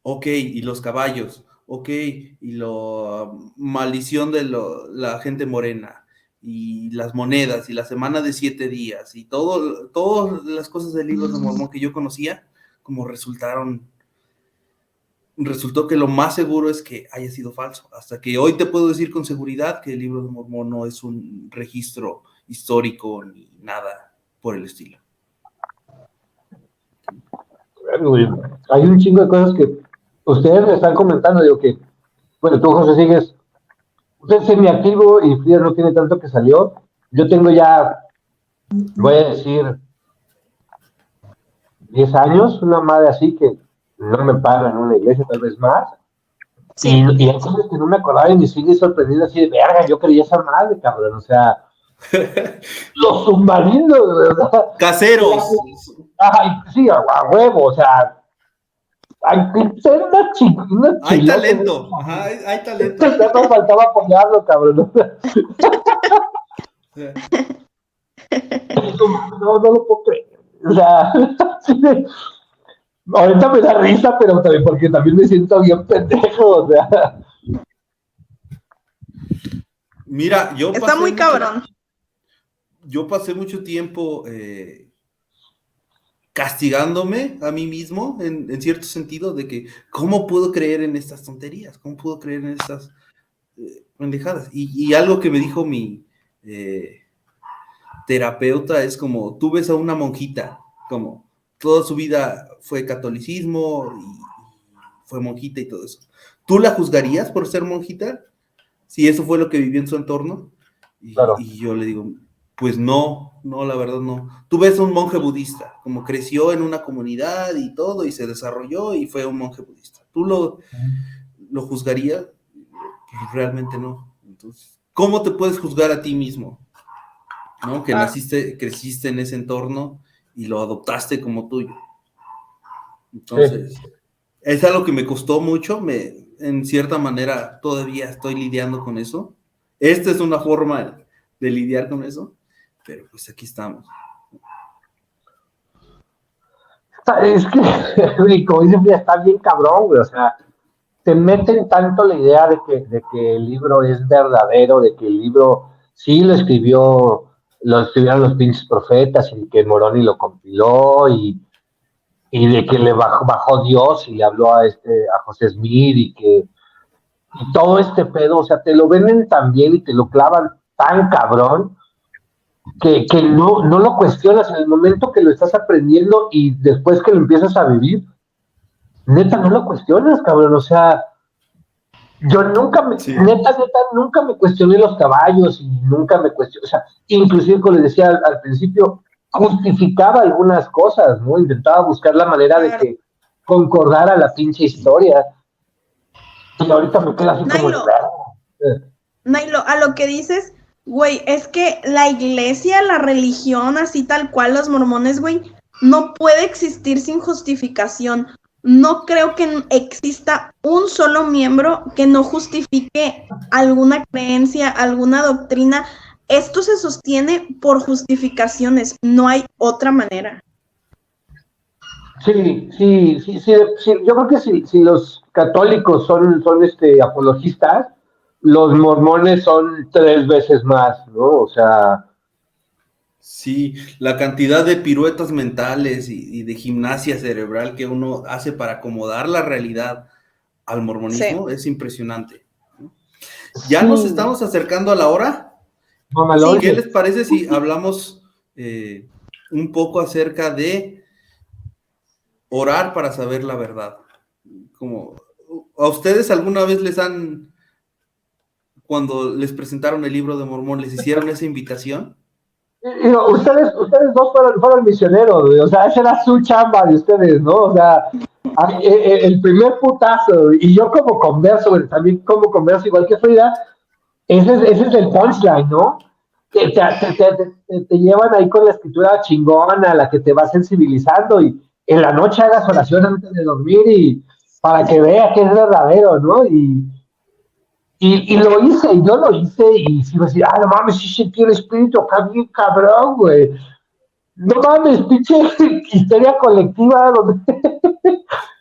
ok, y los caballos, ok, y la maldición de la gente morena, y las monedas, y la semana de 7 días, y todas las cosas del libro de Mormón que yo conocía, como resultó que lo más seguro es que haya sido falso, hasta que hoy te puedo decir con seguridad que el libro de Mormón no es un registro histórico ni nada por el estilo. Hay un chingo de cosas que ustedes me están comentando, digo que, bueno, tú, José, usted es semiactivo y Frida no tiene tanto que salió. Yo tengo ya, voy a decir, 10 años, una madre así que no me paga en una iglesia, tal vez más. Sí. Y hay cosas que no me acordaba y me sigue sorprendiendo así de verga, yo creía esa madre, cabrón, o sea, los submarinos, ¿verdad? Caseros. Ay, sí, a huevo, o sea, hay talento, ajá, hay talento. No faltaba apoyarlo, cabrón. No lo puedo creer. O sea, ahorita me da risa, pero también porque también me siento bien pendejo, o sea. Mira, Está muy cabrón. Yo pasé mucho tiempo castigándome a mí mismo, en cierto sentido, de que ¿cómo puedo creer en estas tonterías? ¿Cómo puedo creer en estas pendejadas? Y algo que me dijo mi terapeuta es como, tú ves a una monjita, como toda su vida fue catolicismo y fue monjita y todo eso. ¿Tú la juzgarías por ser monjita? Si eso fue lo que vivió en su entorno. Claro. Y yo le digo, pues no, la verdad no. Tú ves a un monje budista, como creció en una comunidad y todo, y se desarrolló y fue un monje budista. ¿Tú lo juzgarías? Pues realmente no. Entonces, ¿cómo te puedes juzgar a ti mismo? ¿No? Que creciste en ese entorno y lo adoptaste como tuyo. Entonces, es algo que me costó mucho, en cierta manera todavía estoy lidiando con eso. Esta es una forma de lidiar con eso, pero pues aquí estamos. Es que, como dice, ya está bien cabrón, güey, o sea, te meten tanto la idea de que el libro es verdadero, de que el libro sí lo escribieron los pinches profetas y que Moroni lo compiló y de que le bajó Dios y le habló a José Smith y todo este pedo, o sea, te lo venden tan bien y te lo clavan tan cabrón que no lo cuestionas en el momento que lo estás aprendiendo y después que lo empiezas a vivir, neta no lo cuestionas, cabrón, o sea, yo nunca nunca me cuestioné los caballos y nunca me cuestioné, o sea, inclusive como les decía al principio, justificaba algunas cosas, ¿no? Intentaba buscar la manera de que concordara la pinche historia. Y ahorita me queda así como... Nailo, a lo que dices, güey, es que la iglesia, la religión, así tal cual, los mormones, güey, no puede existir sin justificación. No creo que exista un solo miembro que no justifique alguna creencia, alguna doctrina. Esto se sostiene por justificaciones, no hay otra manera. Sí, yo creo que si los católicos son apologistas, los mormones son 3 veces más, ¿no? O sea... Sí, la cantidad de piruetas mentales y de gimnasia cerebral que uno hace para acomodar la realidad al mormonismo es impresionante. Ya nos estamos acercando a la hora. Sí. ¿Qué les parece si hablamos un poco acerca de orar para saber la verdad? Como, ¿a ustedes alguna vez cuando les presentaron el libro de Mormón, les hicieron esa invitación? Ustedes dos fueron misioneros, o sea, esa era su chamba de ustedes, ¿no? O sea, el primer putazo, y yo como converso, también como converso igual que Frida, ese es el punchline, ¿no? Te llevan ahí con la escritura chingona, la que te va sensibilizando, y en la noche hagas oración antes de dormir, y para que vea que es verdadero, ¿no? Y Y yo lo hice, y si iba a decir, no mames, sí sentí el espíritu acá bien cabrón, güey. No mames, pinche histeria colectiva, donde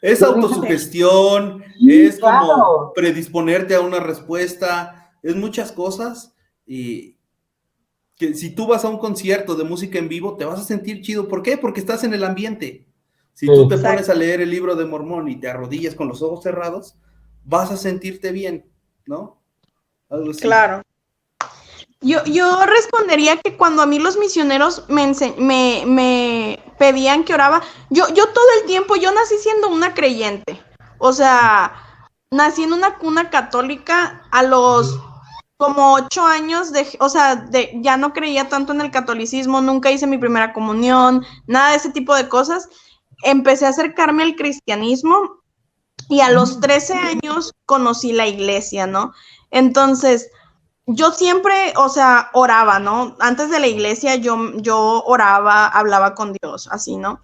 Es lo dije, autosugestión, sí, es como claro. predisponerte a una respuesta, es muchas cosas. Y que si tú vas a un concierto de música en vivo, te vas a sentir chido. ¿Por qué? Porque estás en el ambiente. Si tú te Sí. pones a Exacto. leer el libro de Mormón y te arrodillas con los ojos cerrados, vas a sentirte bien, ¿no? Algo así. Claro. Yo respondería que cuando a mí los misioneros me pedían que oraba, yo todo el tiempo, yo nací siendo una creyente. O sea, nací en una cuna católica a los como 8 años, o sea, ya no creía tanto en el catolicismo, nunca hice mi primera comunión, nada de ese tipo de cosas. Empecé a acercarme al cristianismo y a los 13 años conocí la iglesia, ¿no? Entonces, yo siempre, o sea, oraba, ¿no? Antes de la iglesia yo oraba, hablaba con Dios, así, ¿no?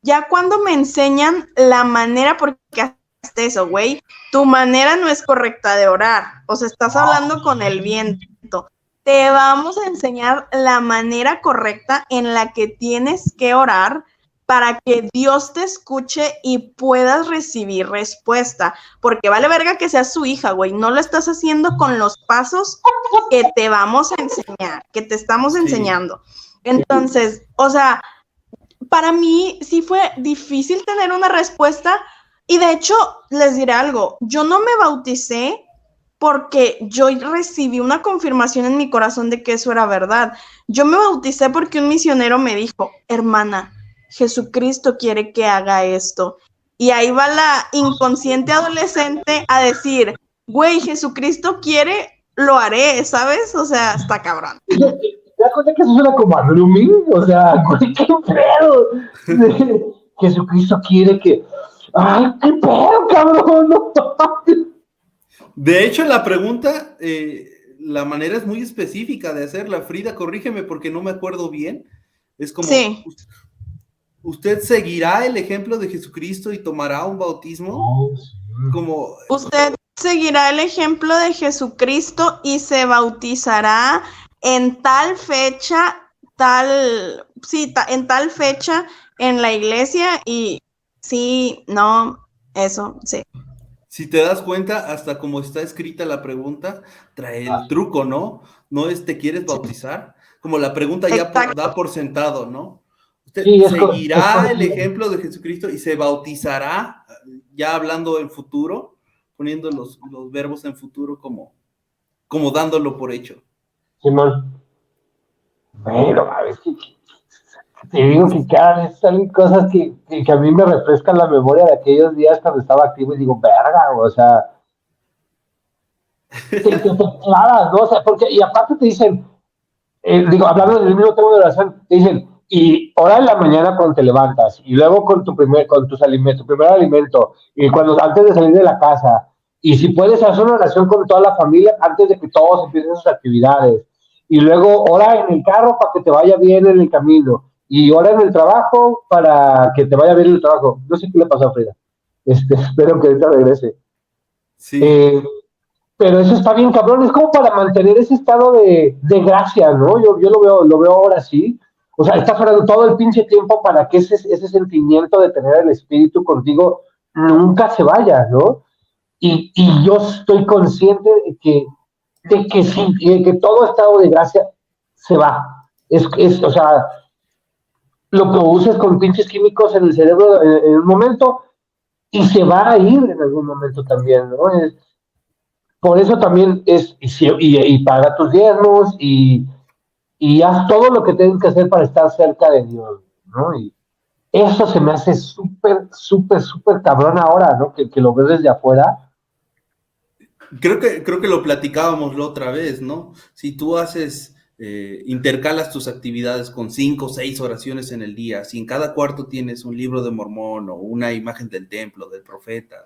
Ya cuando me enseñan la manera, porque hasta eso, güey, tu manera no es correcta de orar, o sea, estás hablando con el viento. Te vamos a enseñar la manera correcta en la que tienes que orar para que Dios te escuche y puedas recibir respuesta. Porque vale verga que seas su hija, güey. No lo estás haciendo con los pasos que te vamos a enseñar, que te estamos Sí. enseñando. Entonces, o sea, para mí sí fue difícil tener una respuesta. Y de hecho, les diré algo, yo no me bauticé porque yo recibí una confirmación en mi corazón de que eso era verdad. Yo me bauticé porque un misionero me dijo, hermana, Jesucristo quiere que haga esto. Y ahí va la inconsciente adolescente a decir, güey, Jesucristo quiere, lo haré, ¿sabes? O sea, está cabrón. ¿Te das cuenta que eso suena como a grooming? O sea, güey, qué pedo. Jesucristo quiere que. ¡Ay, qué pedo, cabrón! No. De hecho, la pregunta, la manera es muy específica de hacerla. Frida, corrígeme porque no me acuerdo bien. Es como, Sí. ¿usted seguirá el ejemplo de Jesucristo y tomará un bautismo? No, sí. Como, Usted seguirá el ejemplo de Jesucristo y se bautizará en tal fecha, en tal fecha en la iglesia y sí, no, eso, sí. si te das cuenta, hasta como está escrita la pregunta, trae el truco, ¿no? No es ¿te quieres bautizar? Como la pregunta ya Exacto. da por sentado, ¿no? Usted Sí, es seguirá el correcto. ejemplo de Jesucristo y se bautizará, ya hablando en futuro, poniendo los verbos en futuro como dándolo por hecho. Simón. Bueno, a ver, te digo que cada vez salen cosas que a mí me refrescan la memoria de aquellos días cuando estaba activo y digo, verga, o sea, te clavas, ¿no? O sea, porque, y aparte te dicen, digo, hablando del mismo tema de oración, te dicen, y ora en la mañana cuando te levantas, y luego con tus alimentos, tu primer alimento, y cuando antes de salir de la casa, y si puedes hacer una oración con toda la familia antes de que todos empiecen sus actividades, y luego ora en el carro para que te vaya bien en el camino, y ora en el trabajo para que te vaya bien en el trabajo. No sé qué le pasó a Frida. Espero que ahorita regrese. Sí, Eh, pero eso está bien, cabrón. Es como para mantener ese estado de gracia, ¿no? Yo lo veo ahora sí. O sea, estás orando todo el pinche tiempo para que ese sentimiento de tener el espíritu contigo nunca se vaya, ¿no? Y yo estoy consciente de que sí, de que todo estado de gracia se va. O sea, lo produces con pinches químicos en el cerebro en un momento y se va a ir en algún momento también, ¿no? Por eso también y paga tus diezmos y haz todo lo que tienes que hacer para estar cerca de Dios, ¿no? Y eso se me hace súper, súper, súper cabrón ahora, ¿no? Que lo ves desde afuera. creo que lo platicábamos la otra vez, ¿no? Si tú intercalas tus actividades con 5 o 6 oraciones en el día, si en cada cuarto tienes un libro de Mormón o una imagen del templo, del profeta,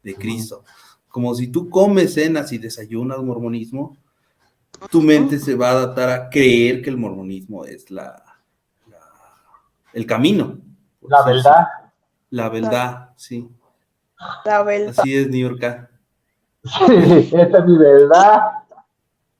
de Cristo, como si tú comes, cenas y desayunas mormonismo, tu mente se va a adaptar a creer que el mormonismo es el camino, por La así verdad, decirlo. La verdad, sí. La verdad. Así es, New York. Sí, esta es mi verdad.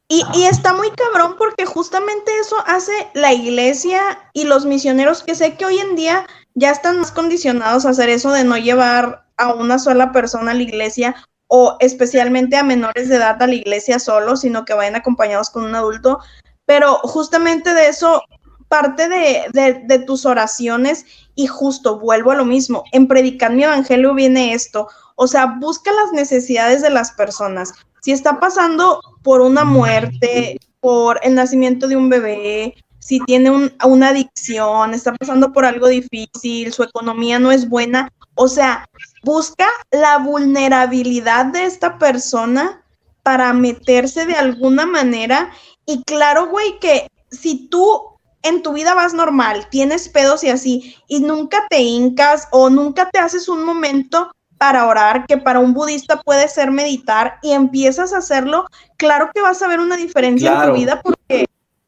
Y está muy cabrón porque justamente eso hace la iglesia y los misioneros, que sé que hoy en día ya están más condicionados a hacer eso de no llevar a una sola persona a la iglesia o especialmente a menores de edad a la iglesia solo, sino que vayan acompañados con un adulto. Pero justamente de eso parte de tus oraciones y justo vuelvo a lo mismo. En Predicar mi Evangelio viene esto. O sea, busca las necesidades de las personas. Si está pasando por una muerte, por el nacimiento de un bebé, si tiene una adicción, está pasando por algo difícil, su economía no es buena, o sea, busca la vulnerabilidad de esta persona para meterse de alguna manera. Y claro, güey, que si tú en tu vida vas normal, tienes pedos y así, y nunca te hincas o nunca te haces un momento para orar, que para un budista puede ser meditar, y empiezas a hacerlo, claro que vas a ver una diferencia en tu vida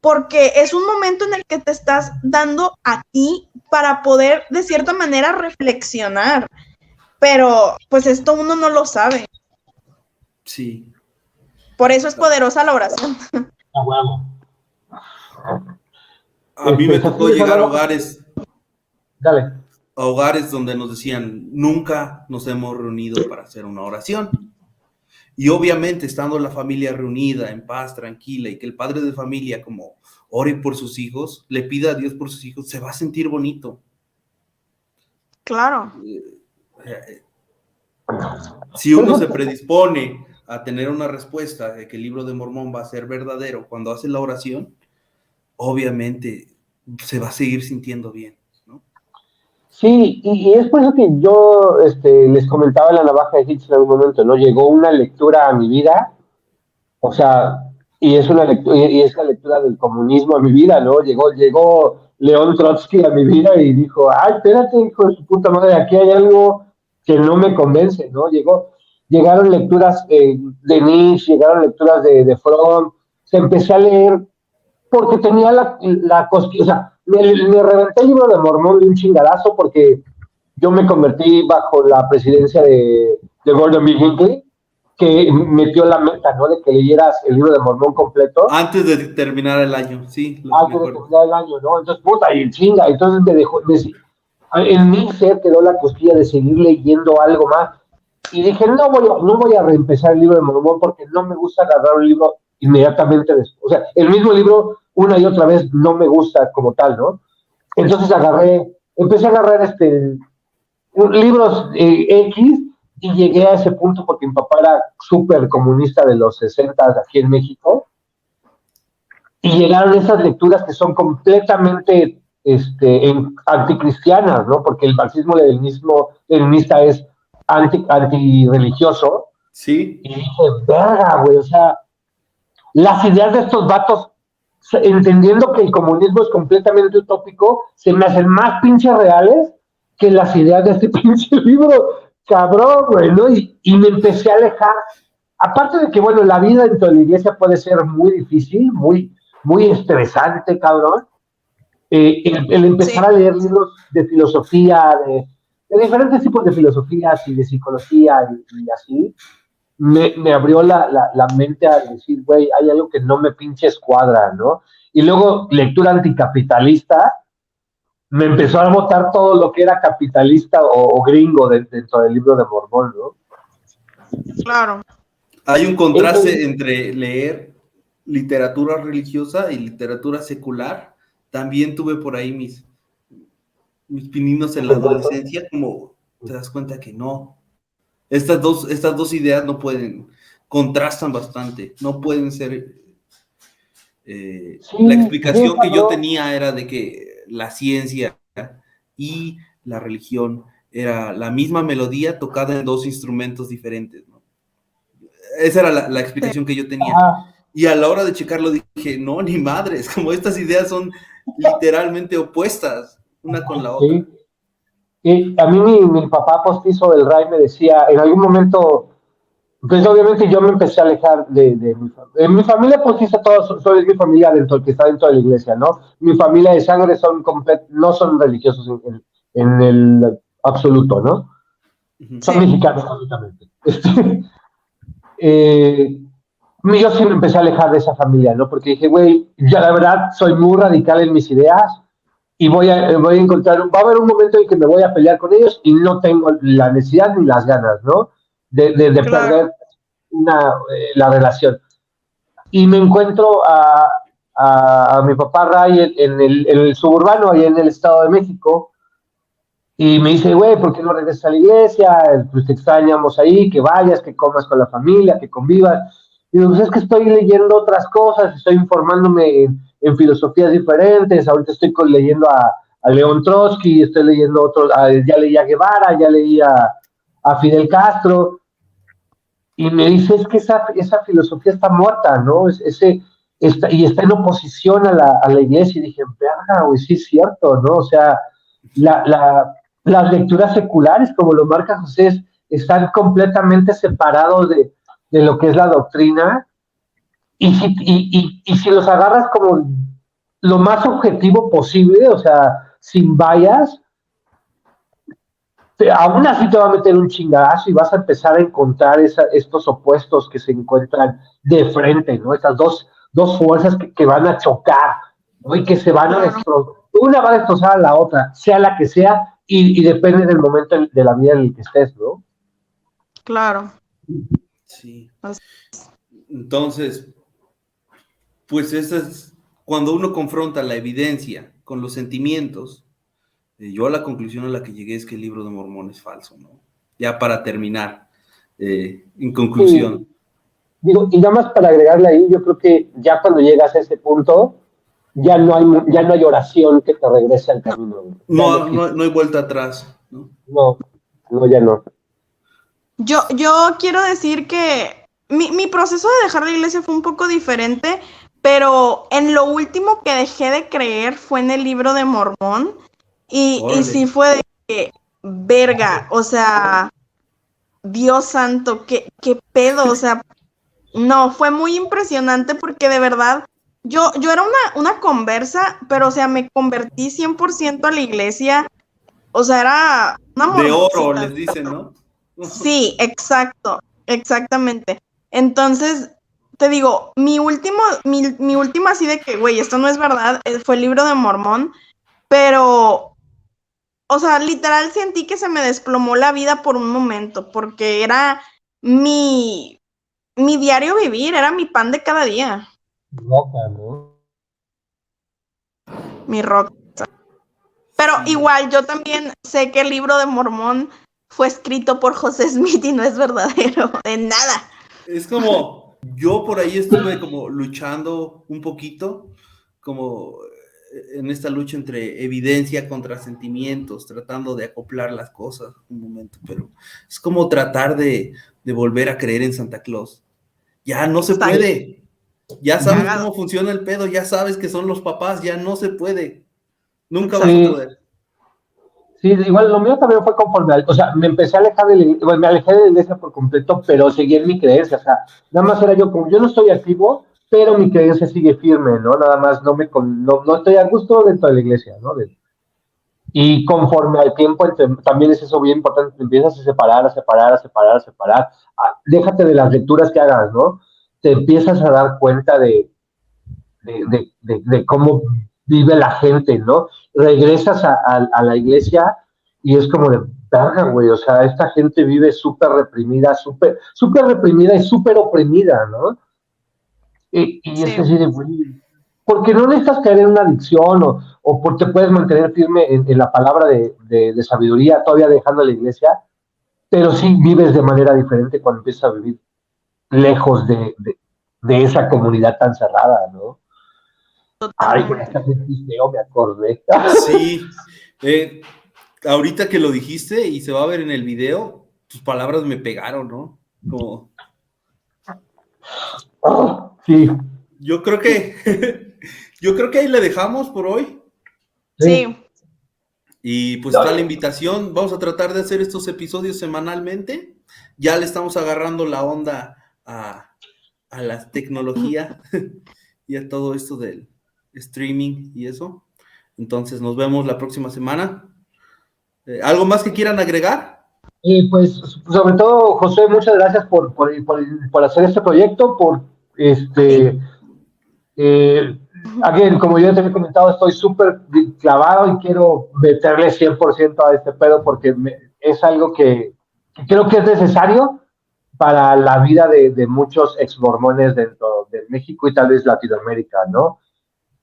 porque es un momento en el que te estás dando a ti para poder de cierta manera reflexionar, pero pues esto uno no lo sabe. Sí. Por eso es poderosa la oración. A huevo. A mí me tocó llegar a hogares Dale. donde nos decían, nunca nos hemos reunido para hacer una oración. Y obviamente, estando la familia reunida, en paz, tranquila, y que el padre de familia como ore por sus hijos, le pida a Dios por sus hijos, se va a sentir bonito. Claro. Si uno se predispone a tener una respuesta de que el libro de Mormón va a ser verdadero cuando hace la oración, obviamente se va a seguir sintiendo bien, ¿no? Sí, y es por eso que yo les comentaba en la navaja de Hitch en algún momento, ¿no? Llegó una lectura a mi vida, o sea, y es una lectura, y es la lectura del comunismo a mi vida, ¿no? Llegó León Trotsky a mi vida y dijo, ay, espérate, hijo de su puta madre, aquí hay algo que no me convence, ¿no? Llegaron lecturas de Nietzsche, llegaron lecturas de Fromm, se empecé a leer porque tenía la cosquilla, o sea, me reventé el libro de Mormón de un chingadazo porque yo me convertí bajo la presidencia de Gordon B. Hinckley, que metió la meta, ¿no? De que leyeras el libro de Mormón completo. Antes de terminar el año, sí. Antes de terminar el año, ¿no? Entonces, puta, y chinga, entonces me dejó, en mi ser quedó la cosquilla de seguir leyendo algo más. Y dije, no voy a reempezar el libro de Mormón porque no me gusta agarrar un libro inmediatamente después. O sea, el mismo libro una y otra vez no me gusta como tal, ¿no? Entonces empecé a agarrar libros X y llegué a ese punto porque mi papá era súper comunista de los 60 aquí en México y llegaron esas lecturas que son completamente anticristianas, ¿no? Porque el marxismo-leninista es antirreligioso. Sí. Y dije, verga, güey, o sea, las ideas de estos vatos, entendiendo que el comunismo es completamente utópico, se me hacen más pinches reales que las ideas de este pinche libro, cabrón, güey, ¿no? Y me empecé a alejar. Aparte de que, bueno, la vida dentro de la iglesia puede ser muy difícil, muy estresante, cabrón. El empezar a leer libros de filosofía, de diferentes tipos de filosofías y de psicología y así, me abrió la mente a decir, güey, hay algo que no me pinche escuadra, ¿no? Y luego, lectura anticapitalista, me empezó a botar todo lo que era capitalista o gringo dentro del libro de Mormón, ¿no? Claro. Hay un contraste entre leer literatura religiosa y literatura secular. También tuve por ahí mis pininos en la adolescencia, como te das cuenta que no. Estas dos ideas no pueden, contrastan bastante, no pueden ser. La explicación que yo tenía era de que la ciencia y la religión era la misma melodía tocada en dos instrumentos diferentes, ¿no? Esa era la explicación que yo tenía. Y a la hora de checarlo dije, no, ni madres, como estas ideas son literalmente opuestas una con la otra. Y a mí mi papá postizo del Ray me decía, en algún momento, pues obviamente yo me empecé a alejar de mi familia. En mi familia postiza todos, soy mi familia que está dentro de la iglesia, ¿no? Mi familia de sangre no son religiosos en el absoluto, ¿no? Son mexicanos, absolutamente. yo sí me empecé a alejar de esa familia, ¿no? Porque dije, güey, ya la verdad soy muy radical en mis ideas y voy a encontrar, va a haber un momento en que me voy a pelear con ellos y no tengo la necesidad ni las ganas, ¿no? De Claro. perder la relación. Y me encuentro a mi papá Ray en el suburbano, ahí en el Estado de México, y me dice, güey, ¿por qué no regresas a la iglesia? Pues te extrañamos ahí, que vayas, que comas con la familia, que convivas. Y digo, pues es que estoy leyendo otras cosas, estoy informándome en filosofías diferentes, ahorita estoy leyendo a León Trotsky, estoy leyendo otros, ya leí a Guevara, ya leí a Fidel Castro, y me dice, es que esa filosofía está muerta, ¿no? Y está en oposición a la iglesia, y dije, verga, güey, sí es cierto, ¿no? O sea, las lecturas seculares, como lo marca José, están completamente separados de lo que es la doctrina, y si los agarras como lo más objetivo posible, o sea, sin vallas, aún así te va a meter un chingadazo y vas a empezar a encontrar estos opuestos que se encuentran de frente, ¿no? Estas dos fuerzas que van a chocar, ¿no? Y que se van a Claro. destrozar. Una va a destrozar a la otra, sea la que sea, y depende del momento de la vida en el que estés, ¿no? Claro. Sí. Así Entonces, pues esa es cuando uno confronta la evidencia con los sentimientos. Yo a la conclusión a la que llegué es que el libro de Mormón es falso, ¿no? Ya para terminar, en conclusión. Y, digo, y nada más para agregarle ahí, yo creo que ya cuando llegas a ese punto, ya no hay oración que te regrese al camino. Ya no existe. No hay vuelta atrás, ¿no? No, no, ya no. Yo quiero decir que mi proceso de dejar la iglesia fue un poco diferente, pero en lo último que dejé de creer fue en el libro de Mormón. Y Órale. sí fue de que, verga, o sea, Dios santo, qué pedo, o sea, no, fue muy impresionante porque de verdad, yo era una conversa, pero o sea, me convertí 100% a la iglesia, o sea, era una De oro, mormoncita. les dicen, ¿no? Sí, exacto, exactamente. Entonces, te digo, mi última así de que, güey, esto no es verdad, fue el libro de Mormón, pero, o sea, literal sentí que se me desplomó la vida por un momento, porque era mi diario vivir, era mi pan de cada día, Loca, ¿no? mi rock. Pero Sí. igual, yo también sé que el libro de Mormón fue escrito por José Smith y no es verdadero, de nada. Es como, yo por ahí estuve como luchando un poquito, como en esta lucha entre evidencia contra sentimientos, tratando de acoplar las cosas un momento, pero es como tratar de volver a creer en Santa Claus. Ya no se Está puede. Ya sabes cagado. cómo funciona el pedo, ya sabes que son los papás, ya no se puede. Nunca vas a Sí, poder. sí, igual lo mío también fue conforme, o sea, me empecé a alejar bueno, me alejé de la iglesia por completo, pero seguí en mi creencia, o sea, nada más era yo, como yo no estoy activo, pero mi creencia sigue firme, ¿no? Nada más no estoy a gusto dentro de la iglesia, ¿no? Y conforme al tiempo, también es eso bien importante, te empiezas a separar, a separar, a separar, a separar. Déjate de las lecturas que hagas, ¿no? Te empiezas a dar cuenta de cómo vive la gente, ¿no? Regresas a la iglesia y es como de, verga, güey, o sea, esta gente vive súper reprimida, súper reprimida y súper oprimida, ¿no? Y es Sí. así de, güey, porque no necesitas caer en una adicción o porque te puedes mantener firme en la palabra de sabiduría, todavía dejando la iglesia, pero sí vives de manera diferente cuando empiezas a vivir lejos de esa comunidad tan cerrada, ¿no? Ay, güey, Totalmente. hasta yo me acordé. Sí. Ahorita que lo dijiste y se va a ver en el video, tus palabras me pegaron, ¿no? Como, Sí, yo creo que, yo creo que ahí le dejamos por hoy. sí. Sí, Y pues está la invitación. Vamos a tratar de hacer estos episodios semanalmente. Ya le estamos agarrando la onda a la tecnología y a todo esto del streaming y eso. Entonces nos vemos la próxima semana. ¿Algo más que quieran agregar? Y pues, sobre todo, José, muchas gracias por hacer este proyecto, por este. Again, como ya te he comentado, estoy súper clavado y quiero meterle 100% a este pedo porque es algo que creo que es necesario para la vida de muchos ex mormones dentro de México y tal vez Latinoamérica, ¿no?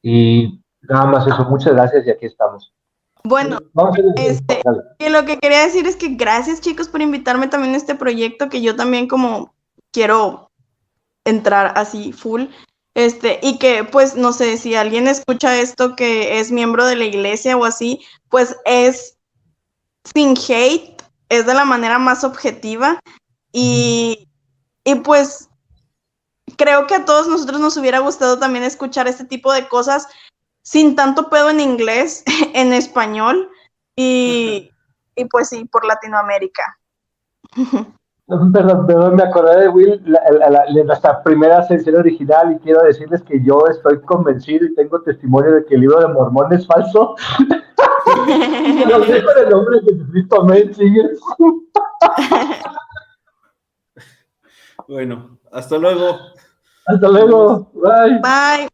Y nada más eso, muchas gracias y aquí estamos. Bueno, Vamos a ver. Dale. que lo que quería decir es que gracias, chicos, por invitarme también a este proyecto, que yo también como quiero entrar así full. Y que, pues, no sé, si alguien escucha esto que es miembro de la iglesia o así, pues es sin hate, es de la manera más objetiva y pues creo que a todos nosotros nos hubiera gustado también escuchar este tipo de cosas sin tanto pedo en inglés, en español y pues sí, por Latinoamérica. Perdón, me acordé de Will, de nuestra primera sesión original y quiero decirles que yo estoy convencido y tengo testimonio de que el libro de Mormón es falso. Se los dejo en el nombre de Jesucristo, amén, sigues. Bueno, hasta luego. Hasta luego, bye. Bye.